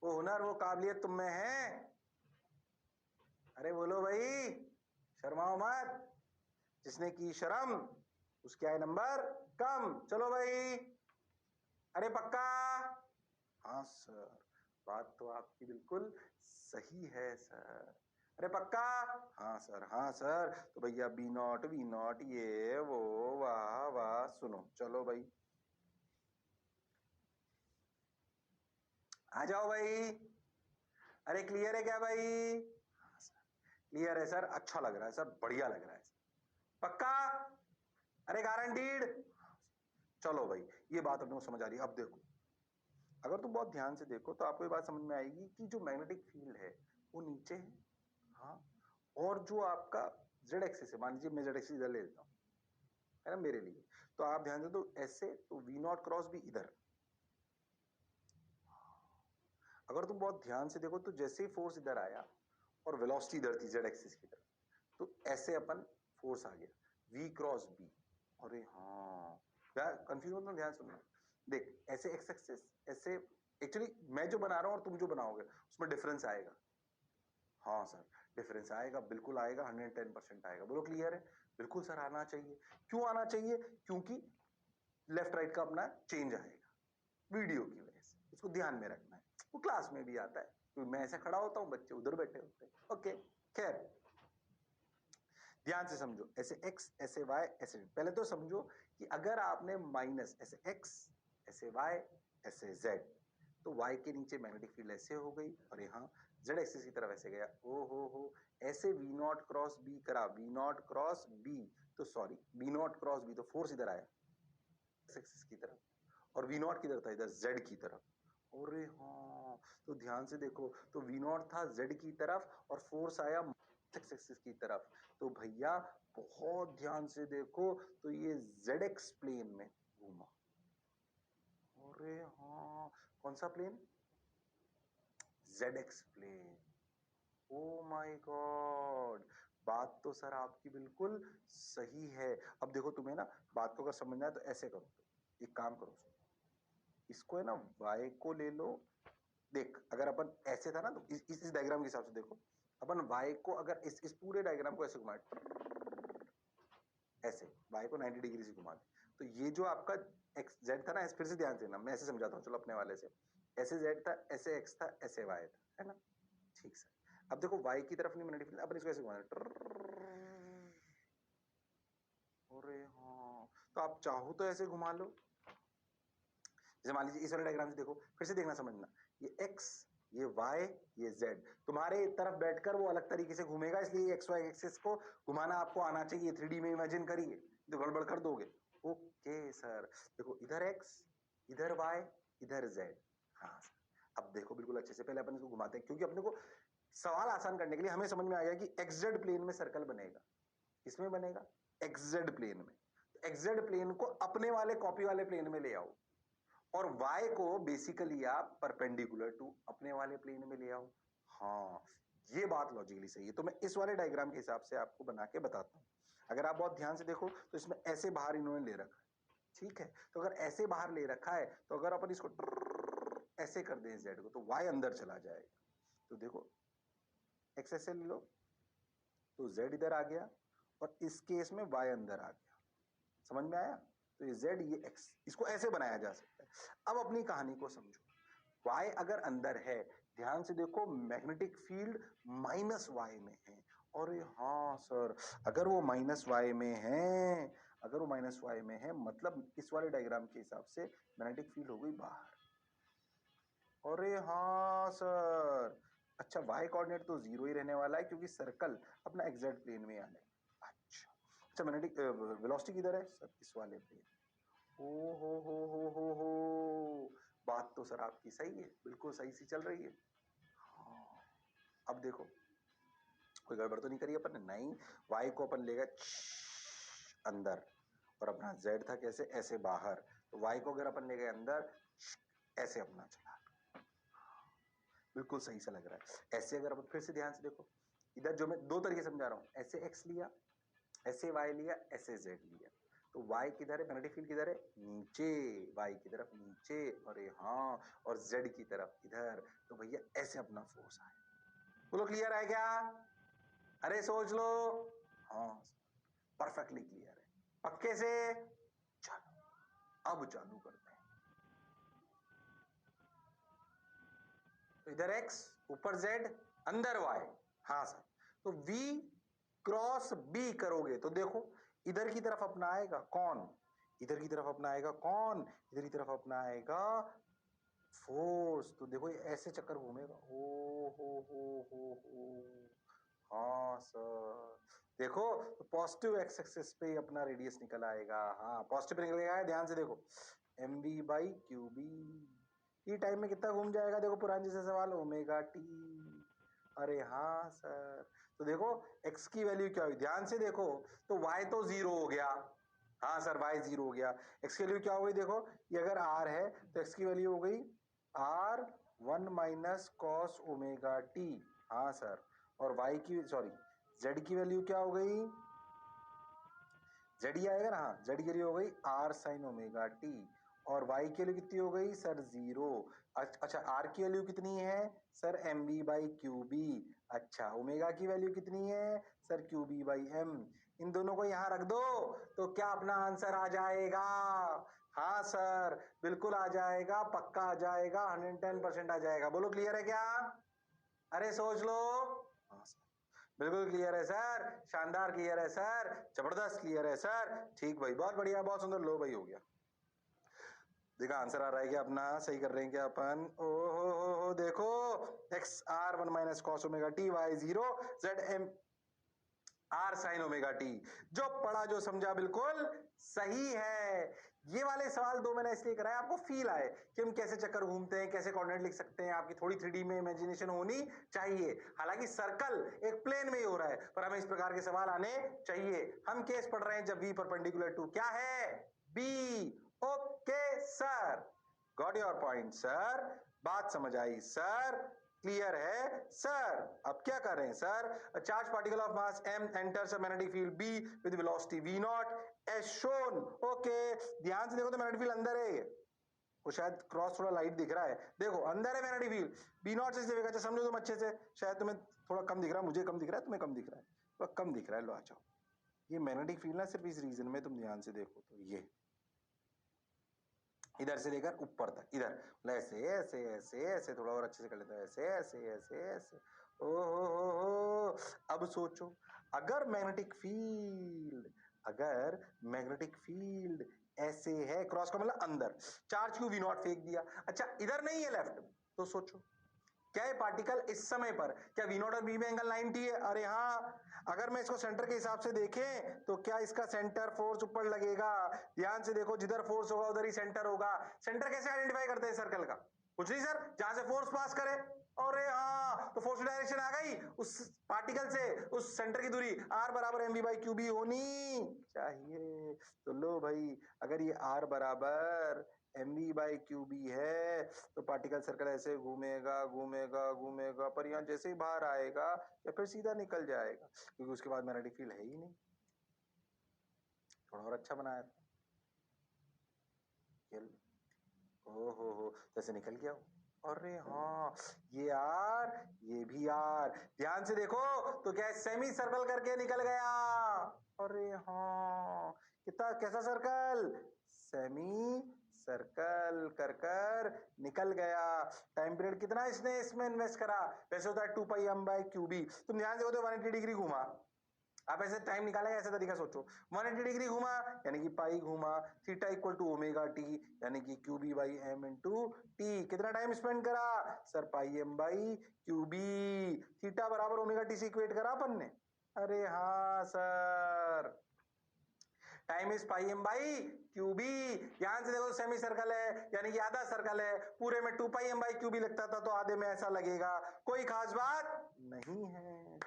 वो हुनर, वो काबिलियत तुम में है। अरे बोलो भाई, शर्माओ मत, जिसने की शर्म उसके आए नंबर कम। चलो भाई, अरे पक्का। हाँ सर, बात तो आपकी बिल्कुल सही है सर, अरे पक्का। हाँ सर, हाँ सर, तो भैया बी नॉट ये वो, वाह वाह, सुनो चलो भाई, आ जाओ भाई। अरे क्लियर है क्या भाई? हाँ सर, क्लियर है सर, अच्छा लग रहा है सर, बढ़िया लग रहा है सर, पक्का। अरे गारंटीड। चलो भाई, ये बात अपने को समझ आ रही है। अब देखो, अगर तुम बहुत ध्यान से देखो तो आपको ये बात समझ में आएगी कि जो मैग्नेटिक फील्ड है वो नीचे है, हाँ, और जो आपका जेड एक्सिस है, मान लीजिए मैं जेड एक्सिस इधर ले लेता हूँ, है ना, मेरे लिए, तो आप ध्यान दे तो ऐसे, तो वी नॉट क्रॉस भी इधर। अगर तुम बहुत ध्यान से देखो तो जैसे ही फोर्स इधर आया और वेलोसिटी इधर थी जेड एक्सिस की तरफ, तो ऐसे अपन फोर्स आ गया वी क्रॉस बी। अरे हाँ, कंफ्यूज मत, ध्यान सुनना, देख ऐसे एक्स एक्सिस, ऐसे, एक्चुअली मैं जो बना रहा हूं और तुम जो बनाओगे उसमें डिफरेंस आएगा। हाँ सर, डिफरेंस आएगा, बिल्कुल आएगा, 110% आएगा, बोलो क्लियर है। बिल्कुल सर, आना चाहिए। क्यों आना चाहिए? क्योंकि लेफ्ट राइट का अपना चेंज आएगा वीडियो की वजह से, उसको ध्यान में रखना है, वो क्लास में भी आता है, क्योंकि मैं ऐसे खड़ा होता हूं, बच्चे उधर बैठे होते हैं। ओके, खैर ध्यान से समझो, ऐसे x ऐसे y ऐसे, पहले तो समझो कि अगर आपने माइनस ऐसे x ऐसे y ऐसे z, तो y के नीचे मैग्नेटिक फील्ड ऐसे हो गई और यहाँ z एक्सिस की तरफ ऐसे गया। ओ हो, ऐसे v नॉट क्रॉस b करा, v नॉट क्रॉस b, तो sorry b not cross b, तो फोर्स इधर आया x एक्सिस की तरफ, और v नॉट किधर था, इधर z की तरफ। अरे हाँ, तो ध्यान से देखो, तो v नॉट था z की तरफ और फोर्स आया x एक्सिस की तरफ। तो भैया बहुत ध्यान से देखो, तो ये zx प्लेन में घूमा। अरे हाँ, कौन सा plane, zx plane. Oh my god, बात तो सर आपकी बिल्कुल सही है। अब देखो तुम्हें ना बात को अगर समझना है तो ऐसे करो, एक काम करो, इसको है ना y को ले लो। देख अगर अपन ऐसे था ना, तो इस डायग्राम के हिसाब से देखो, अपन y को अगर इस पूरे डायग्राम को ऐसे घुमाए, ऐसे y को 90 डिग्री से घुमा दे, तो ये जो आपका x z था ना, फिर से ध्यान देना, मैं ऐसे समझाता हूँ, चलो अपने वाले से। ऐसे z था, ऐसे x था, ऐसे y था, है ना, ठीक सर। अब देखो y की तरफ नहीं मैग्नेटिक फील्ड, अपन इसको ऐसे घुमाना, अरे हाँ, तो आप चाहो तो ऐसे घुमा लो। जैसे मान लीजिए इस वाले डायग्राम से देखो, फिर से देखना समझना, ये x ये y ये z, तुम्हारे तरफ बैठकर वो अलग तरीके से घूमेगा, इसलिए x y एक्सिस को घुमाना आपको आना चाहिए। 3D में इमेजिन करिए, तो गड़बड़ कर दोगे। ओके सर, देखो इधर x इधर y इधर z, हाँ सर। अब देखो बिल्कुल अच्छे से, पहले अपन इसको घुमाते हैं, क्योंकि अपने को सवाल आसान करने के लिए हमें समझ में आ गया कि xz प्लेन में सर्कल बनेगा। किसमें बनेगा, xz प्लेन में। xz प्लेन को अपने वाले कॉपी वाले प्लेन में ले आओ, और y को बेसिकली आप परपेंडिकुलर टू अपने वाले प्लेन में ले आओ। हाँ, ये बात लॉजिकली सही है। तो मैं इस वाले डायग्राम के हिसाब से आपको बना के बताता हूं। अगर आप बहुत ध्यान से देखो तो इसमें ऐसे बाहर इन्होंने ले रखा है, ठीक है। तो अगर ऐसे बाहर ले रखा है, तो अगर अपन इसको ऐसे कर दें z को, तो y अंदर चला जाएगा। तो देखो x ऐसे ले लो, तो z इधर आ गया, और इस केस में y अंदर आ गया। समझ में आया, तो ये z ये x, इसको ऐसे बनाया जा सकता है। अब अपनी कहानी को समझो, y अगर अंदर है, ध्यान से देखो, मैग्नेटिक फील्ड माइनस y में है। और हाँ सर, अगर वो माइनस y में है, अगर वो माइनस y में है, मतलब इस वाले डायग्राम के हिसाब से मैग्नेटिक फील्ड हो गई बाहर। अरे हाँ सर, अच्छा y कोऑर्डिनेट तो 0 ही रहने वाला है, क्योंकि सर्कल अपना एग्जैक्ट प्लेन में आने। अच्छा अच्छा, मैग्नेटिक वेलोसिटी किधर है सर, इस वाले प्लेन। ओ हो, बात तो सर आपकी सही है, बिल्कुल सही सी चल रही है। हाँ, अब देखो कोई गड़बड़ तो नहीं करी अपन ने, नहीं। y को अपन लेगा अंदर, और अपना z था कैसे, ऐसे बाहर। तो y को अगर अपन ले गए अंदर, ऐसे अपना चला, बिल्कुल सही सा लग रहा है। ऐसे अगर अपन फिर से ध्यान से देखो, इधर जो मैं दो तरीके समझा रहा हूं, ऐसे x लिया, ऐसे y लिया, ऐसे z लिया, तो y किधर है, मैग्नेटिक फील्ड किधर है, नीचे, y की तरफ नीचे, अरे हाँ, और z की तरफ इधर। तो भैया ऐसे अपना फोर्स आए। बोलो क्लियर है क्या, अरे सोच लो। हाँ, परफेक्टली क्लियर है, पक्के से। चलो अब चालू करते हैं। तो इधर x ऊपर z अंदर y, हाँ सर। तो v क्रॉस b करोगे तो देखो इधर की तरफ अपना आएगा कौन, इधर की तरफ अपना आएगा कौन, इधर की तरफ अपना आएगा फोर्स। तो देखो ये ऐसे चक्कर घूमेगा, ओ हो, हाँ सर। देखो पॉजिटिव एक्स एक्सिस पे अपना रेडियस निकल आएगा, हाँ पॉजिटिव निकल आएगा, ध्यान से देखो, M B by Q B. T time में कितना घूम जाएगा, देखो पुराने जैसे सवाल, ओमेगा टी। अरे हाँ सर, तो देखो x की वैल्यू क्या हुई, ध्यान से देखो, तो y तो 0 हो गया, हाँ सर y 0 हो गया। x की वैल्यू क्या हो गई, देखो ये अगर r है तो x की वैल्यू हो गई r 1 minus cos omega T, हाँ सर। और y की सॉरी z की वैल्यू क्या हो गई, z ही आएगा ना, हाँ z की वैल्यू हो गई r साइन ओमेगा टी, और y की वैल्यू कितनी हो गई सर 0। अच्छा r की वैल्यू कितनी है sir, M B by Q B. अच्छा ओमेगा की वैल्यू कितनी है sir, Q B by M. इन दोनों को यहां रख दो तो क्या अपना आंसर आ जाएगा, हाँ सर बिल्कुल आ जाएगा, पक्का आ जाएगा, 110% आ जाएगा। बोलो क्लियर है क्या, अरे सोच लो। हाँ सर, बिल्कुल क्लियर है सर, शानदार क्लियर है सर, जबरदस्त क्लियर है सर। ठीक भाई, बहुत बढ़िया, बहुत सुंदर। लो भाई, हो गया। देखा आंसर आ रहा है क्या अपना? सही कर रहे हैं क्या अपन? ओ हो, देखो, X R one minus cos omega T Y zero Z M R sine omega T. जो पढ़ा जो समझा बिल्कुल सही है। ये वाले सवाल दो मैंने इसलिए कराया आपको फील आए कि हम कैसे चक्कर घूमते हैं, कैसे कोऑर्डिनेट लिख सकते हैं। आपकी थोड़ी 3D में इमेजिनेशन होनी चाहिए। हालांकि सर्कल एक प्लेन में ही हो रहा है, पर हमें इस प्रकार के सवाल आने चाहिए। हम केस पढ़ रहे हैं जब वी परपेंडिकुलर टू क्या है, B. Okay sir, got your point sir, बात समझ आई सर, क्लियर है सर। अब क्या कर रहे हैं sir? Charge particle of mass m enters a magnetic field b with velocity v naught as shown। Okay, ध्यान से देखो तो मैग्नेटिक फील्ड अंदर है। वो शायद क्रॉस थोड़ा लाइट दिख रहा है, देखो अंदर है मैग्नेटिक फील्ड, बी नॉट से देखेगा। अच्छा समझो तुम अच्छे से, शायद तुम्हें थोड़ा कम दिख रहा है, मुझे कम दिख रहा है, तुम्हें कम दिख रहा है, थोड़ा कम दिख रहा है। लो आ जाओ, ये मैग्नेटिक फील्ड ना सिर्फ इस रीजन में, तुम ध्यान से देखो तो ये इधर से लेकर ऊपर तक, इधर मतलब ऐसे ऐसे ऐसे ऐसे, थोड़ा और अच्छे से कर लेते हैं, ऐसे ऐसे ऐसे ऐसे। ओ हो, अब सोचो, अगर मैग्नेटिक फील्ड, अगर मैग्नेटिक फील्ड ऐसे है, क्रॉस का मतलब अंदर, चार्ज क्यू वी नॉट फेंक दिया, अच्छा इधर नहीं है लेफ्ट में, तो सोचो क्या ये पार्टिकल इस समय पर, क्या वी नॉट और बी में एंगल 90 है? अरे हाँ, अगर मैं इसको सेंटर के हिसाब से देखें तो क्या इसका सेंटर फोर्स ऊपर लगेगा? ध्यान से देखो, जिधर फोर्स होगा उधर ही सेंटर होगा। सेंटर कैसे आइडेंटिफाई करते हैं सर्कल का? कुछ नहीं सर, जहां से फोर्स पास करे। अरे हाँ, तो फोर्स की डायरेक्शन आ गई उस पार्टिकल से, उस सेंटर की दूरी r बराबर M V by Q B होनी चाहिए। तो लो भाई, अगर ये r बराबर M V by Q B है तो पार्टिकल सर्कल ऐसे घूमेगा घूमेगा घूमेगा, पर यहाँ जैसे ही बाहर आएगा या फिर सीधा निकल जाएगा, क्योंकि उसके बाद मैग्नेटिक फील्ड है ही नहीं। थोड़ा और अच्छा बनाया था ये। ओ हो, जैसे निकल गया हो। अरे हाँ, ये आर, ये भी आर, ध्यान से देखो तो क्या सेमी सर्कल करके निकल गया? अरे हाँ, कितना कैसा सर्कल, सेमी सर्कल कर कर निकल गया। टाइम पीरियड कितना इसने इसमें इन्वेस्ट करा? वैसे होता है 2 pi m by Q B. तुम ध्यान से देखो तो 180 डिग्री घुमा। आप ऐसे टाइम निकालेंगे, ऐसा तरीका सोचो, 180 डिग्री घुमा यानी कि पाई घुमा, theta equal to omega T यानी कि Q B by M into T. कितना टाइम स्पेंड करा sir? Pi M by Q B. Theta बराबर ओमेगा टी से इक्वेट करा अपन ने। अरे हाँ sir, time is pi M by Q B. ध्यान से देखो, सेमी सर्कल है यानी कि आधा सर्कल है, पूरे में 2 पाई एम बाई क्यू बी लगता था तो आधे में ऐसा लगेगा, कोई खास बात नहीं है।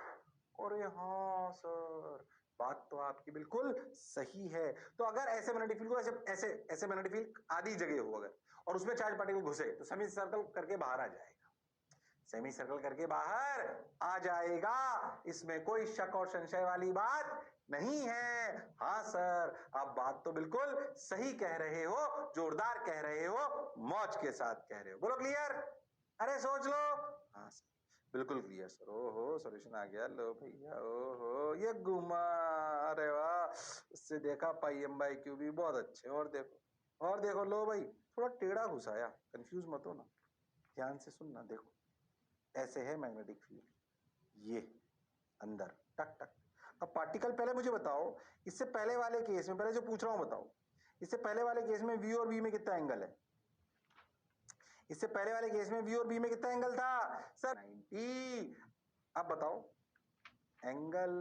अरे हाँ सर, बात तो आपकी बिल्कुल सही है। तो अगर ऐसे मैग्नेटिक फील्ड को ऐसे ऐसे ऐसे मैग्नेटिक फील्ड आधी जगह हो अगर, और उसमें चार्ज पार्टिकल घुसे तो सेमी सर्कल करके बाहर आ जाएगा, सेमी सर्कल करके बाहर आ जाएगा, इसमें कोई शक और संशय वाली बात नहीं है। हाँ सर, आप बात तो बिल्कुल सही कह रहे हो, जोरदार कह रहे हो, मौज के साथ कह रहे हो। बोलो क्लियर? अरे सोच लो। हाँ सर, बिल्कुल क्लियर सर। ओहो, सॉल्यूशन आ गया। लो भैया, ओहो ये घुमा, अरे वाह, उससे देखा पाई एम बाई क्यू भी बहुत अच्छे। और देखो, और देखो, लो भाई थोड़ा टेढ़ा घुसाया, कंफ्यूज मत हो ना, ध्यान से सुनना। देखो ऐसे है मैग्नेटिक फील्ड, ये अंदर टक टक। अब पार्टिकल, पहले मुझे बताओ, इससे पहले वाले केस में, पहले जो पूछ रहा हूं बताओ, इससे पहले वाले केस में वी और बी में कितना एंगल है? इससे पहले वाले केस में वी और बी में कितना एंगल था सर? 90। अब बताओ, angle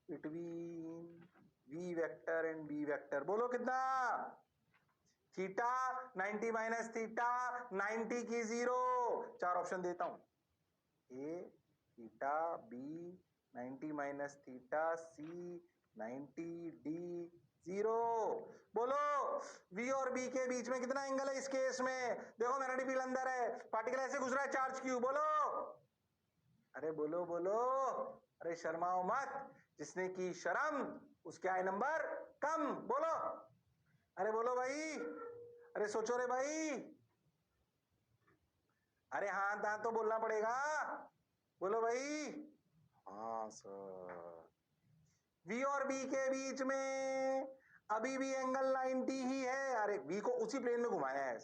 between V vector and B vector, बोलो कितना? थीटा 90 माइनस थीटा 90 की जीरो। चार ऑप्शन देता हूं, ए थीटा, बी 90 माइनस थीटा, सी 90, डी जीरो। बोलो, वी और बी के बीच में कितना एंगल है इस केस में? देखो मैग्नेटिक फील्ड अंदर है, पार्टिकल ऐसे घुस रहा है, चार्ज क्यू। बोलो, अरे बोलो बोलो, अरे शर्माओ मत, जिसने की शर्म उसके आए नंबर कम। बोलो, अरे बोलो भाई, अरे सोचो रे भाई, अरे हाँ हाँ तो बोलना पड़ेगा, बोलो भाई। हाँ सर, वी और बी के बीच में अभी भी एंगल 90 ही है। अरे बी को उसी प्लेन में घुमाया है,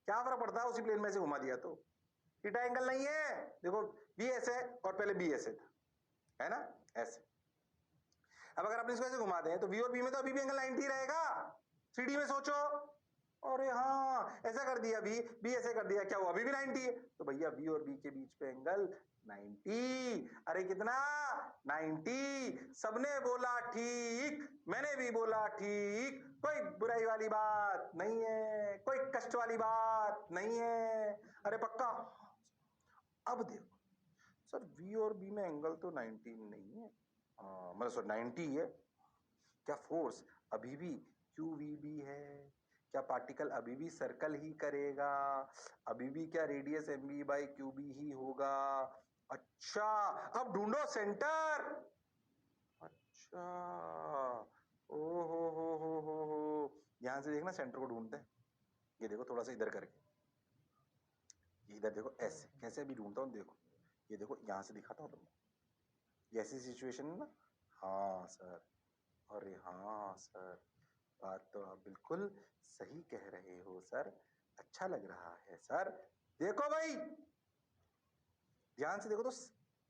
क्या फर्क पड़ता है, उसी प्लेन में से घुमा दिया तो। थीटा एंगल नहीं है, देखो बी ऐसे है और पहले बी ऐसे था, है ना, ऐसे। अब अगर आप इसको ऐसे घुमा दें तो वी और बी में तो अभी भी एंगल 90 रहेगा। 3D में सोचो, अरे हाँ ऐसा कर दिया, बी ऐसे कर दिया, क्या हुआ, अभी भी 90 है, तो भैया बी और बी के बीच पे एंगल 90। अरे कितना, 90। सबने बोला ठीक, मैंने भी बोला ठीक, कोई बुराई वाली बात नहीं है, कोई कष्ट वाली बात नहीं है। अरे पक्का। अब देखो सर, वी और बी में एंगल तो 90 नहीं है, मतलब सर 90 है, क्या फोर्स अभी भी क्यू वी बी है, क्या पार्टिकल अभी भी सर्कल ही करेगा, अभी भी क्या radius M B by Q B ही होगा। अच्छा, अब ढूंढो सेंटर। अच्छा, ओ हो, यहां से देखना सेंटर को ढूंढते हैं। ये देखो थोड़ा सा इधर करके, ये इधर देखो ऐसे, कैसे अभी ढूंढता हूँ देखो, ये देखो यहां से दिखाता हूँ तुमको, ये ऐसी सिचुएशन है ना। हाँ सर, अरे हाँ सर, बात तो आप बिल्कुल सही कह रहे हो सर, अच्छा लग रहा है सर। देखो भाई, ध्यान से देखो तो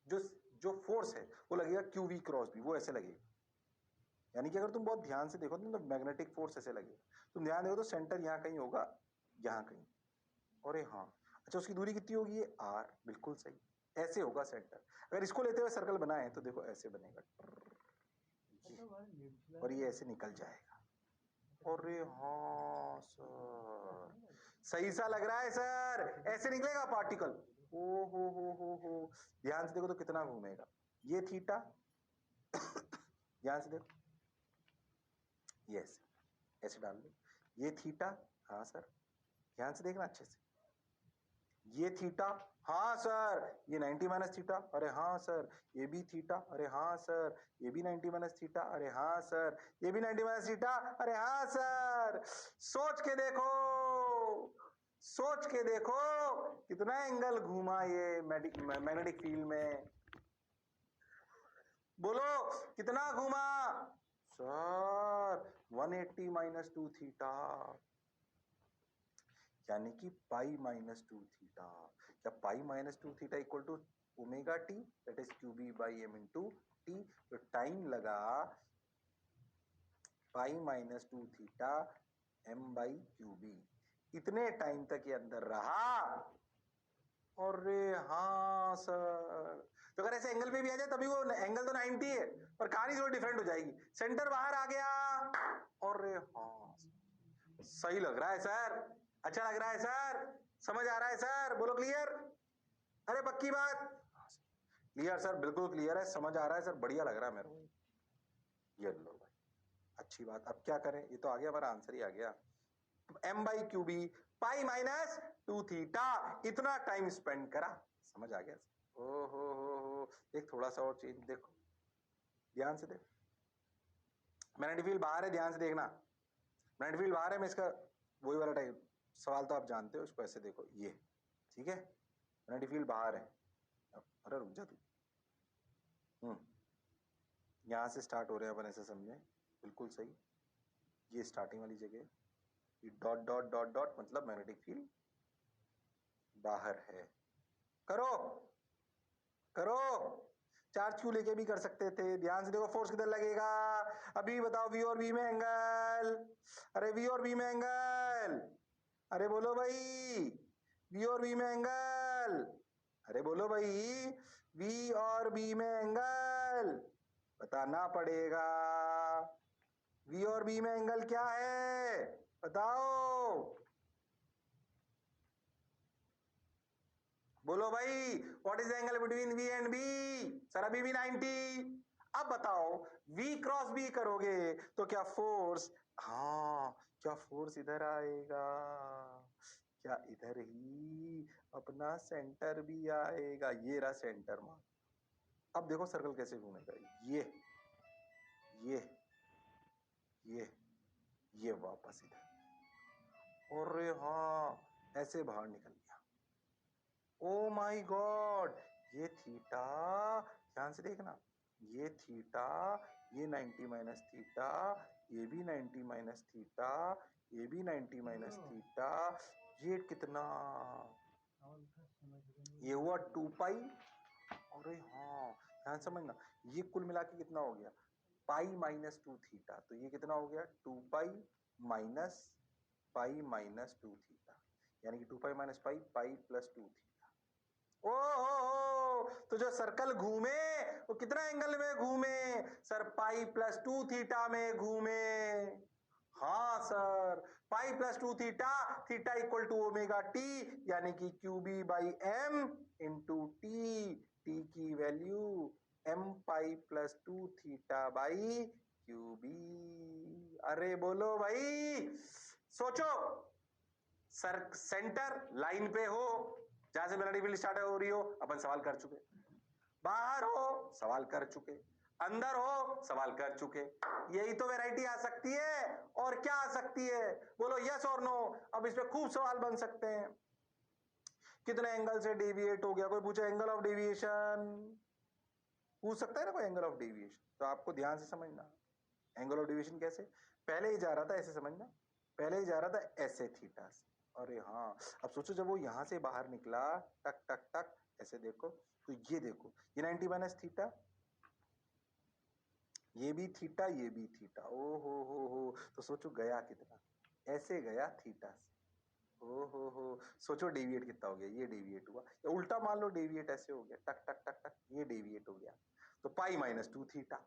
जो जो फोर्स है वो लगेगा क्यू वी क्रॉस बी, वो ऐसे लगेगा, यानी कि अगर तुम बहुत ध्यान से देखो तो मैग्नेटिक फोर्स ऐसे लगेगा। तुम ध्यान देखो तो सेंटर यहाँ कहीं होगा, यहाँ कहीं, अरे हाँ। अच्छा, उसकी दूरी कितनी होगी, ये आर, बिल्कुल सही, ऐसे होगा सेंटर। अगर इसको लेते हुए सर्कल बनाए तो देखो ऐसे बनेगा, और ये ऐसे निकल जाएगा। अरे हाँ सर, सही सा लग रहा है सर, ऐसे निकलेगा पार्टिकल। ओ हो, ध्यान से देखो तो कितना घूमेगा, ये थीटा, ध्यान से देखो, ये ऐसे डाल दो, ये थीटा, हाँ सर, ध्यान से देखना अच्छे से, ये थीटा, हाँ सर, ये 90 माइनस थीटा, अरे हाँ सर, ये भी थीटा, अरे हाँ सर, ये भी 90 माइनस थीटा, अरे हाँ सर, ये भी 90 माइनस थीटा, अरे हाँ सर। सोच के देखो, सोच के देखो, कितना एंगल घूमा ये मैग्नेटिक फील्ड में, बोलो कितना घूमा सर, 180 माइनस 2 थीटा, यानी कि पाई माइनस 2 थीटा। क्या pi minus 2 theta equal to omega T, that is Q B by M into T. तो टाइम लगा pi minus 2 theta M by Q B, इतने टाइम तक ये अंदर रहा। अरे हाँ सर, तो अगर ऐसे एंगल पे भी आ जाए तभी वो एंगल तो 90 है, पर कहानी थोड़ी डिफरेंट हो जाएगी, सेंटर बाहर आ गया। अरे हाँ, सही लग रहा है सर, अच्छा लग रहा है सर, समझ आ रहा है सर, बोलो क्लियर। अरे पक्की बात, क्लियर सर, बिल्कुल क्लियर है, समझ आ रहा है सर, बढ़िया लग रहा है मेरे को। ये लो भाई, अच्छी बात। अब क्या करें, ये तो आ गया, हमारा आंसर ही आ गया, M by Q B pi minus 2 theta, इतना टाइम स्पेंड करा, समझ आ गया। ओ हो, एक थोड़ा सा और चेंज देखो, ध्यान से देखो, मैग्नेटिक फील्ड बाहर है, ध्यान से देखना, मैग्नेटिक फील्ड बाहर है, मैं इसका वही वाला टाइप सवाल तो आप जानते हो, इसको ऐसे देखो, ये ठीक है, मैग्नेटिक फील्ड बाहर है। अरे रुक जा तू, यहां से स्टार्ट हो रहे हैं अपन, ऐसे समझे, बिल्कुल सही, ये स्टार्टिंग वाली जगह, ये डॉट डॉट डॉट डॉट मतलब मैग्नेटिक फील्ड बाहर है। करो करो, चार्ज क्यू लेके भी कर सकते थे, ध्यान से देखो फोर्स किधर लगेगा, अभी बताओ, वी और बी में एंगल, अरे वी और बी में एंगल, अरे बोलो भाई, वी और बी में एंगल, अरे बोलो भाई, वी और बी में एंगल बताना पड़ेगा, वी और बी में एंगल क्या है बताओ, बोलो भाई, what is the angle between V and B, sir अभी भी 90। अब बताओ, वी क्रॉस बी करोगे तो क्या फोर्स, हाँ क्या फोर्स इधर आएगा, क्या इधर ही अपना सेंटर भी आएगा, ये रहा सेंटर मान। अब देखो सर्कल कैसे घूमेगा, ये ये ये वापस इधर, अरे हाँ ऐसे बाहर निकल गया, ओ माय गॉड, ये थीटा, ध्यान से देखना, ये थीटा, ये 90 माइनस थीटा, ये भी 90 माइनस थीटा, ये भी 90 माइनस थीटा, ये कितना, ये हुआ 2 पाई, अरे हाँ ध्यान समझना, ये कुल मिला के कितना हो गया पाई माइनस 2 थीटा, तो ये कितना हो गया 2 pi minus pi minus 2 theta, यानी कि 2 pi minus pi pi plus 2 theta. ओ हो, तो जो सर्कल घूमे वो कितना एंगल में घूमे सर, पाई प्लस 2 थीटा में घूमे। हाँ सर, pi plus 2 theta, theta equal to omega T, यानी कि Q B by M into T, T की value M pi plus 2 theta by Q B. अरे बोलो भाई, सोचो, सर सेंटर लाइन पे हो, जहां से मैग्नेटिक फील्ड स्टार्ट हो रही हो, अपन सवाल कर चुके, बाहर हो सवाल कर चुके, अंदर हो सवाल कर चुके, यही तो वैरायटी आ सकती है, और क्या आ सकती है बोलो, यस और नो। अब इसमें खूब सवाल बन सकते हैं, कितने एंगल से डेविएट हो गया, कोई पूछे एंगल ऑफ डेविएशन, पूछ सकता है ना कोई एंगल ऑफ डेविएशन, तो आपको ध्यान से समझना एंगल ऑफ डेविएशन कैसे, पहले ही जा रहा था ऐसे, समझना पहले ही जा रहा था ऐसे थीटा से, अरे हाँ, अब सोचो जब वो यहां से बाहर निकला, टक टक टक ऐसे देखो, तो ये देखो ये 90 माइनस थीटा, ये भी थीटा ये भी थीटा, ओ हो, तो सोचो गया कितना, ऐसे गया थीटा से, ओ हो, सोचो डेविएट कितना हो गया, ये डेविएट हुआ, या उल्टा मान लो डेविएट ऐसे हो गया, टक टक टक टक, ये डेविएट हो गया, तो पाई माइनस 2 थीटा।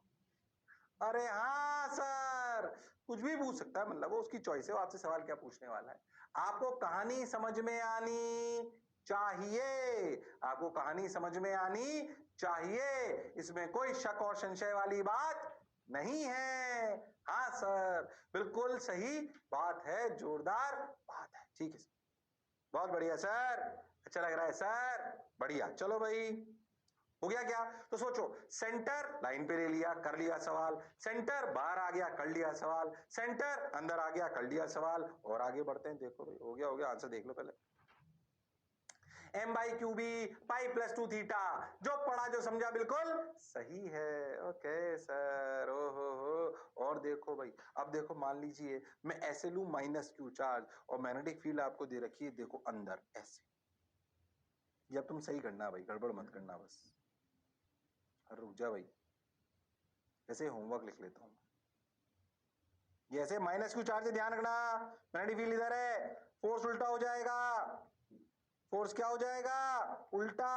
अरे हाँ सर, कुछ भी पूछ सकता है, मतलब वो उसकी चॉइस है, वो आपसे सवाल क्या पूछने वाला है, आपको कहानी समझ में आनी चाहिए, आपको कहानी समझ में आनी चाहिए, इसमें कोई शक और संशय वाली बात नहीं है। हाँ सर, बिल्कुल सही बात है, जोरदार बात है, ठीक है सर, बहुत बढ़िया सर, अच्छा लग रहा है सर, बढ़िया, चलो भाई, हो गया क्या, तो सोचो सेंटर लाइन पे ले लिया, कर लिया सवाल, सेंटर बाहर आ गया, कर लिया सवाल, सेंटर अंदर आ गया, कर लिया सवाल, और आगे बढ़ते हैं, देखो भाई, हो गया आंसर देख लो पहले, M by Q B pi plus 2 theta, जो पढ़ा जो समझा बिल्कुल सही है, ओके सर, ओ हो, और देखो भाई, अब देखो मान लीजिए मैं ऐसे लू माइनस क्यू चार्ज, और मैग्नेटिक फील्ड आपको दे रखी है, देखो अंदर ऐसे, या तुम सही करना भाई, गड़बड़ मत करना बस, अरे रुक जा भाई, ऐसे होमवर्क लिख लेता हूं, ये ऐसे माइनस क्यू चार्ज से ध्यान रखना, मैग्नेटिक फील्ड इधर है, फोर्स उल्टा हो जाएगा, फोर्स क्या हो जाएगा उल्टा,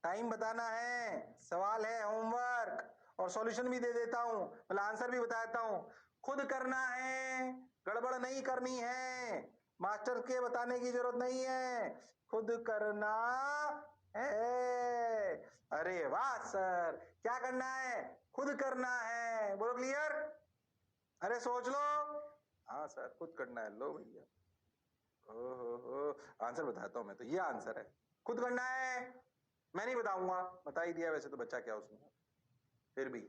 टाइम बताना है, सवाल है होमवर्क, और सॉल्यूशन भी दे देता हूं, मतलब आंसर भी बता देता हूं, खुद करना है, गड़बड़ नहीं करनी है, मास्टर के बताने की जरूरत नहीं है, खुद करना है। अरे वाह सर, क्या करना है, खुद करना है, बोलो क्लियर, अरे सोच लो, हाँ सर खुद करना है, लो भैया, ओहो, आंसर बताता हूं मैं, तो ये आंसर है, खुद करना है, मैं नहीं बताऊंगा, बता ही दिया वैसे तो, बच्चा क्या उसमें, फिर भी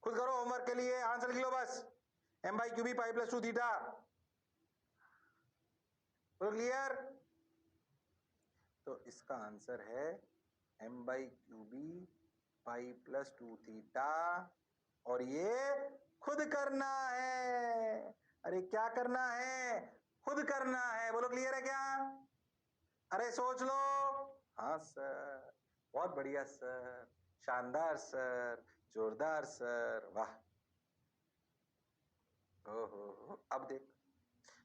खुद करो होमवर्क के लिए, आंसर लिख लो बस, M by Q B pi plus 2 theta, तो क्लियर, तो इसका आंसर है M by Q B pi plus 2 theta, और ये खुद करना है, अरे क्या करना है, खुद करना है, बोलो क्लियर है क्या, अरे सोच लो, हाँ सर, बहुत बढ़िया सर, शानदार सर, जोरदार सर, वाह, ओहो, अब देख,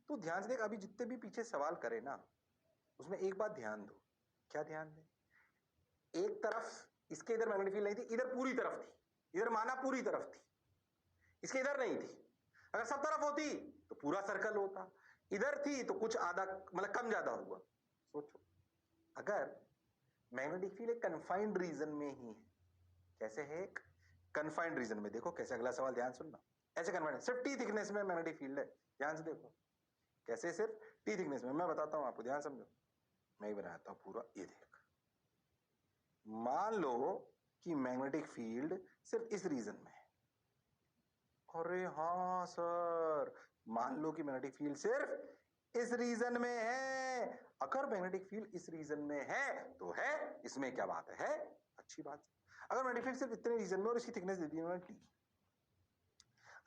तू ध्यान से देख, अभी जितने भी पीछे सवाल करे ना, उसमें एक बात ध्यान दो, क्या ध्यान दे, एक तरफ इसके इधर मैग्नेटिक फील्ड नहीं थी, इधर पूरी तरफ थी, इधर माना पूरी तरफ थी, इसके इधर नहीं थी, अगर सब तरफ होती तो पूरा सर्कल होता, इधर थी तो कुछ आधा मतलब कम ज्यादा हुआ, सोचो, अगर मैग्नेटिक फील्ड एक कन्फाइंड रीजन में ही है, कैसे है, एक कन्फाइंड रीजन में, देखो कैसे, अगला सवाल ध्यान सुनना, ऐसे कन्फाइंड सिर्फ टी थिकनेस में मैग्नेटिक फील्ड है, ध्यान से देखो कैसे, सिर्फ टी थिकनेस में, मैं बताता हूं आपको, ध्यान समझो, मैं ही बनाता हूं पूरा, ये देख, मान लो कि मैग्नेटिक फील्ड सिर्फ इस रीजन में है, अरे हाँ सर, मान लो कि मैग्नेटिक फील्ड सिर्फ इस रीजन में है, अगर मैग्नेटिक फील्ड इस रीजन में है तो है, इसमें क्या बात है अच्छी बात, अगर मैग्नेटिक फील्ड सिर्फ इतने रीजन में, और इसकी थिकनेस दे दी उन्होंने टी,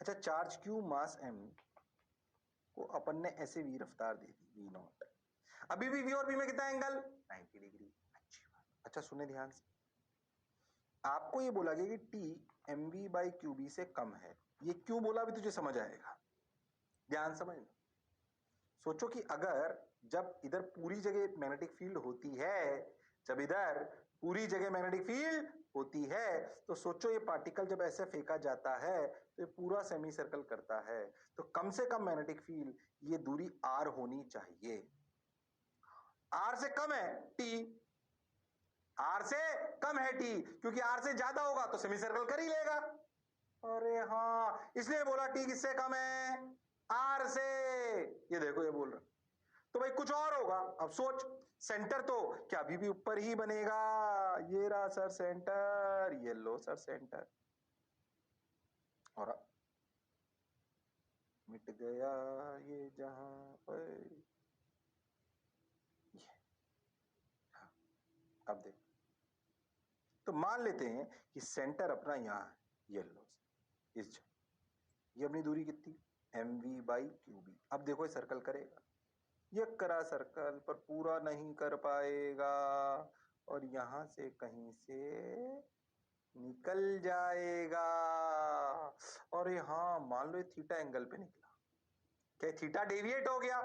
अच्छा चार्ज क्यू मास एम को अपन ने ऐसे वी रफ्तार दे दी वी नॉट, अभी भी वी और बी में कितना एंगल 90 डिग्री। अच्छी बात। अच्छा सुने ध्यान से, आपको ये बोला गया कि T M V by Q B से कम है। ये क्यों बोला अभी तुझे समझ आएगा, ध्यान समझना। सोचो कि अगर जब इधर पूरी जगह मैग्नेटिक फील्ड होती है, जब इधर पूरी जगह मैग्नेटिक फील्ड होती है, तो सोचो ये पार्टिकल जब ऐसे फेंका जाता है तो ये पूरा सेमी सर्कल करता है, तो कम से कम मैग्नेटिक फील्ड ये दूरी आर होनी चाहिए। आर से कम है टी, आर से कम है टी, क्योंकि आर से ज्यादा होगा तो सेमी सर्कल कर ही लेगा। अरे हाँ, इसलिए बोला टी किससे कम है, आर से। ये देखो ये बोल रहा, तो भाई कुछ और होगा। अब सोच, सेंटर तो क्या अभी भी ऊपर ही बनेगा। ये रहा सर सेंटर, ये लो सर सेंटर, और मिट गया ये जहां पर। हाँ, अब देख, तो मान लेते हैं कि सेंटर अपना यहां है, ये लो इस जगह, ये अपनी दूरी कितनी, M V by Q B. अब देखो ये सर्कल करेगा, ये करा सर्कल पर पूरा नहीं कर पाएगा, और यहां से कहीं से निकल जाएगा। और ये हाँ मान लो ये थीटा एंगल पे निकला, क्या थीटा डेविएट हो गया,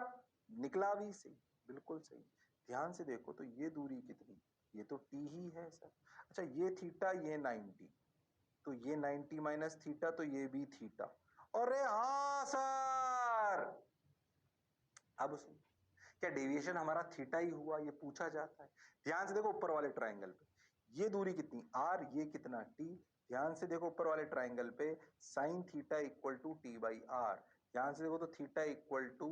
निकला भी सही, बिल्कुल सही। ध्यान से देखो तो ये दूरी कितनी, ये तो टी ही है सर। अच्छा ये थीटा, ये 90, तो ये 90 माइनस थीटा, तो ये भी थीटा। अरे हाँ सर, अब सुन, क्या डेविएशन हमारा थीटा ही हुआ, ये पूछा जाता है। ध्यान से देखो ऊपर वाले ट्रायंगल पे ये दूरी कितनी आर, ये कितना टी। ध्यान से देखो ऊपर वाले ट्रायंगल पे sine theta equal to T by R. ध्यान से देखो तो theta equal to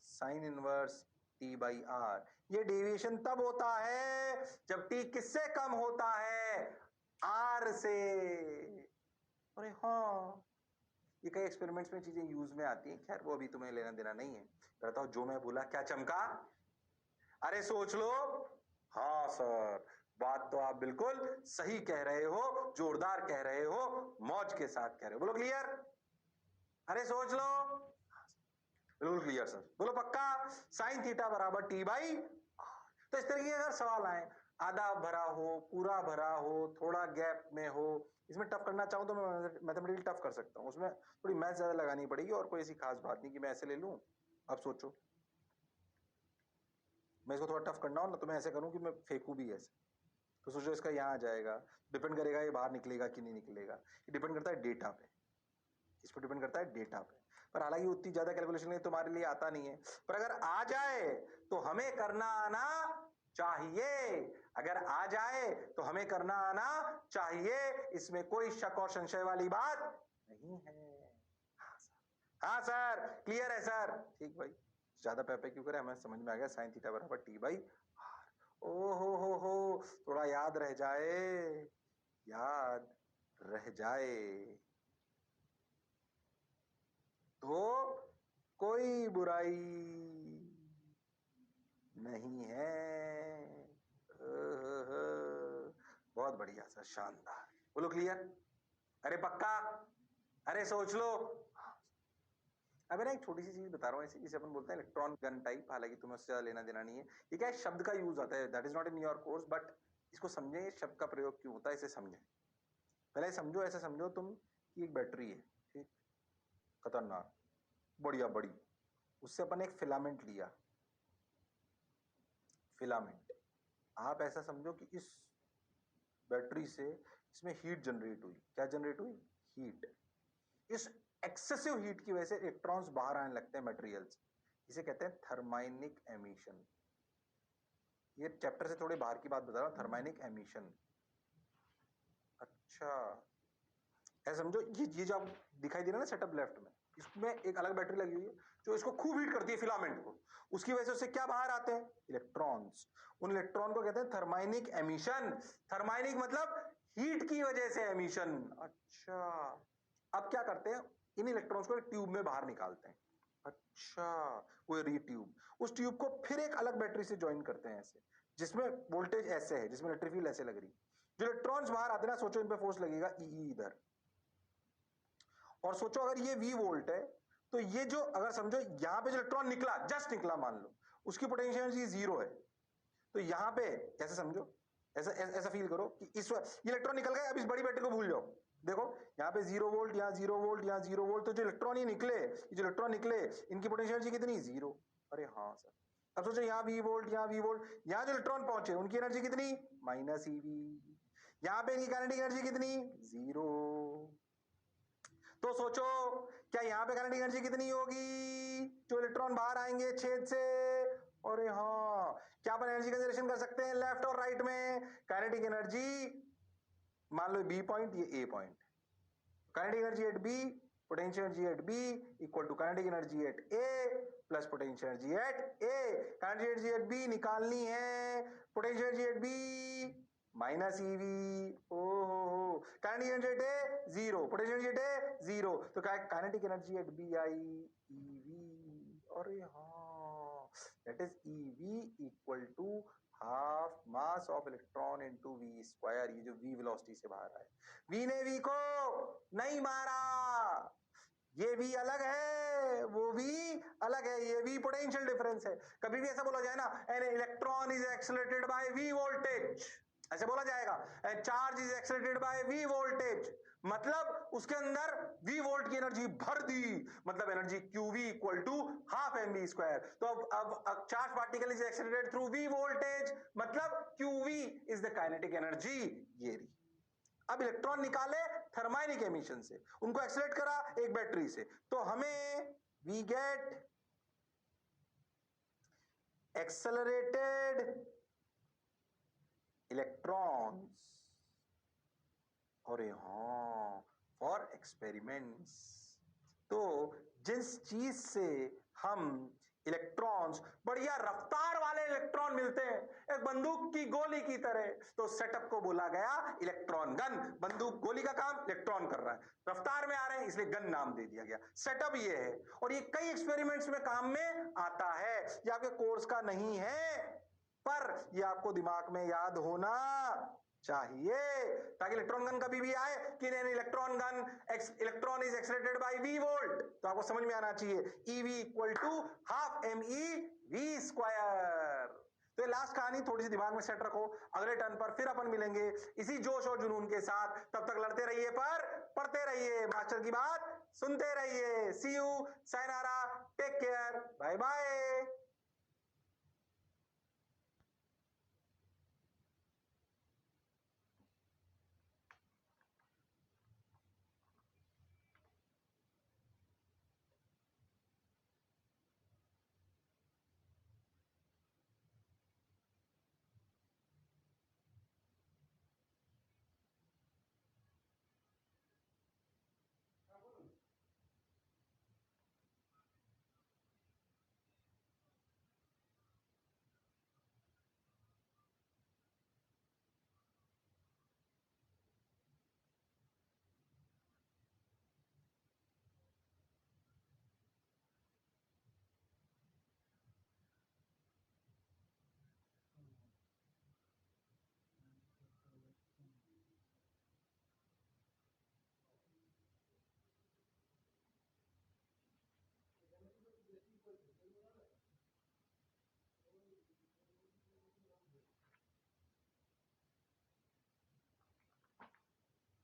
sine inverse T by R. ये डेविएशन तब होता है जब टी किससे कम होता है, आर से। अरे हाँ, ये कई एक्सपेरिमेंट्स में चीजें यूज में आती हैं, खैर वो अभी तुम्हें लेना देना नहीं है। कहता हूं जो मैं बोला क्या चमका, अरे सोच लो। हाँ सर, बात तो आप बिल्कुल सही कह रहे हो, जोरदार कह रहे हो, मौज के साथ कह रहे हो। बोलो क्लियर, अरे सोच लो। बिल्कुल क्लियर सर, बोलो पक्का। साइन थीटा बराबर टी बाई आर। तो इस तरह के अगर सवाल आए, आधा भरा हो, पूरा भरा हो, थोड़ा गैप में हो, इसमें टफ करना चाहूं तो मैं मैथमेटिकली टफ कर सकता हूं, उसमें थोड़ी मैथ ज्यादा लगानी पड़ेगी, और कोई ऐसी खास बात नहीं कि मैं ऐसे ले लूं। अब सोचो, मैं इसको थोड़ा टफ करना हो ना तो मैं ऐसे करूं कि मैं फेंकू भी ऐसे, तो सोचो इसका यहाँ आ जाएगा, डिपेंड करेगा ये बाहर निकलेगा कि नहीं निकलेगा, ये डिपेंड करता है डेटा पे, इस पर डिपेंड करता है डेटा पे। पर हालांकि उतनी ज्यादा कैलकुलेशन तुम्हारे लिए आता नहीं है, पर अगर आ जाए तो हमें करना आना चाहिए, अगर आ जाए तो हमें करना आना चाहिए, इसमें कोई शक और संशय वाली बात नहीं है। हाँ सर, हाँ सर, क्लियर है सर, ठीक भाई, ज्यादा पैपे क्यों करे, हमें समझ में आ गया साइन थीटा बराबर टी बाई आर। ओ हो, थोड़ा याद रह जाए, याद रह जाए तो कोई बुराई नहीं है। बहुत बढ़िया सर, शानदार, बोलो क्लियर, अरे पक्का, अरे सोच लो। अब ना एक छोटी सी चीज बता रहा हूँ ऐसे, जिसे अपन बोलते हैं इलेक्ट्रॉन गन टाइप, हालांकि तुम्हें उससे ज्यादा लेना देना नहीं है। ये क्या है, शब्द का यूज आता है, that is not in your course, but इसको समझें, शब्द का प्रयोग क्यों होता है इसे समझें। पहले समझो, ऐसे समझो तुम कि एक बैटरी है, ठीक, खतरनाक, बढ़िया बड़ी, उससे अपन एक फिलामेंट लिया, फिलामेंट, आप ऐसा समझो कि इस बैटरी से इसमें हीट जनरेट हुई, क्या जनरेट हुई, हीट। इस एक्सेसिव हीट की वजह से इलेक्ट्रॉन्स बाहर आने लगते हैं मटेरियल्स, इसे कहते हैं थर्माइनिक एमिशन। ये चैप्टर से थोड़े बाहर की बात बता रहा हूं, थर्माइनिक एमिशन। अच्छा, ऐसा समझो ये जो आप दिखाई दे रहा है ना सेटअप लेफ्ट में, इसमें एक अलग बैटरी लगी हुई है जो इसको खूब हीट करती है फिलामेंट को, उसकी वजह से उससे क्या बाहर आते हैं, इलेक्ट्रॉन्स। उन इलेक्ट्रॉन को कहते हैं थर्माइनिक एमिशन। थर्माइनिक मतलब हीट की वजह से एमिशन। अच्छा, अब क्या करते हैं, इन इलेक्ट्रॉन्स को एक ट्यूब में बाहर निकालते हैं। अच्छा, वो री ट्यूब, उस ट्यूब को फिर एक अलग बैटरी से ज्वाइन करते हैं ऐसे, जिसमें वोल्टेज ऐसे है, जिसमें इलेक्ट्रिक फील्ड ऐसे लग रही, जो इलेक्ट्रॉन्स बाहर आते हैं ना, सोचो इन पे फोर्स लगेगा ई इधर, और सोचो अगर ये V वोल्ट है, तो ये जो अगर समझो यहां पे जो इलेक्ट्रॉन निकला, जस्ट निकला मान लो, उसकी पोटेंशियल एनर्जी जीरो है। तो यहां पे ऐसे समझो, ऐसा ऐसा फील करो कि इस इलेक्ट्रॉन निकल गए, अब इस बड़ी बैटरी को भूल जाओ। देखो यहाँ पे 0 वोल्ट, यहाँ 0 वोल्ट, यहाँ 0 वोल्ट, तो जो इलेक्ट्रॉन ही निकले, जो इलेक्ट्रॉन निकले, इनकी पोटेंशियल एनर्जी कितनी? जीरो। अरे हाँ सर। अब सोचो यहाँ V वोल्ट, यहाँ V वोल्ट, यहाँ जो इलेक्ट्रॉन पहुंचे उनकी एनर्जी कितनी? Minus EV। यहाँ पे इनकी काइनेटिक एनर्जी कितनी? जीरो। तो सोचो क्या यहाँ पे काइनेटिक एनर्जी कितनी होगी? जो इलेक्ट्रॉन बाहर आएंगे छेद से। और हाँ, क्या अपन एनर्जी कंजर्वेशन कर सकते हैं लेफ्ट और राइट में? काइनेटिक एनर्जी मान लो B पॉइंट, ये A point, kinetic energy at B, potential energy at B equal to kinetic energy at A plus potential energy at A। Kinetic energy at B निकालनी है, potential energy at B minus EV। ओहो, kinetic energy at A zero, potential energy at A zero, तो काइनेटिक एनर्जी एट B आई EV। अरे हाँ, that is EV equal to half mass of electron into V square. ये जो V वेलोसिटी से बाहर आए, V ने V को नहीं मारा, ये V अलग है, वो V अलग है, ये V पोटेंशियल डिफरेंस है। कभी भी ऐसा बोला जाए ना, an electron is accelerated by V voltage, ऐसे बोला जाएगा, and charge is accelerated by V voltage, मतलब उसके अंदर V वोल्ट की एनर्जी भर दी, मतलब energy QV equal to half mv square. तो अब charge particle is accelerated through V voltage, मतलब QV is the kinetic energy. ये रही। अब इलेक्ट्रॉन निकाले थर्माइनिक एमिशन से, उनको एक्सेलरेट करा एक बैटरी से, तो हमें वी गेट एक्सेलरेटेड इलेक्ट्रॉन्स। और हाँ, फॉर एक्सपेरिमेंट्स। तो जिस चीज से हम इलेक्ट्रॉन्स, बढ़िया रफ्तार वाले इलेक्ट्रॉन मिलते हैं, एक बंदूक की गोली की तरह, तो सेटअप को बोला गया इलेक्ट्रॉन गन। बंदूक गोली का काम इलेक्ट्रॉन कर रहा है, रफ्तार में आ रहे हैं इसलिए गन नाम दे दिया गया। सेटअप ये है, और ये कई एक्सपेरिमेंट्स में काम में आता है। ये आपके कोर्स का नहीं है, पर ये आपको दिमाग में याद होना चाहिए, ताकि इलेक्ट्रॉन गन कभी भी आए कि नहीं electron gun, electron is accelerated by V volt, तो आपको समझ में आना चाहिए EV equal to half MeV square. तो ये लास्ट कहानी थोड़ी सी दिमाग में सेट रखो, अगले टर्न पर फिर अपन मिलेंगे इसी जोश और जुनून के साथ। तब तक लड़ते रहिए, पर पढ़ते रहिए, मास्टर की बात सुनते रहिए। सी यू, सायनारा, टेक केयर, बाय बाय।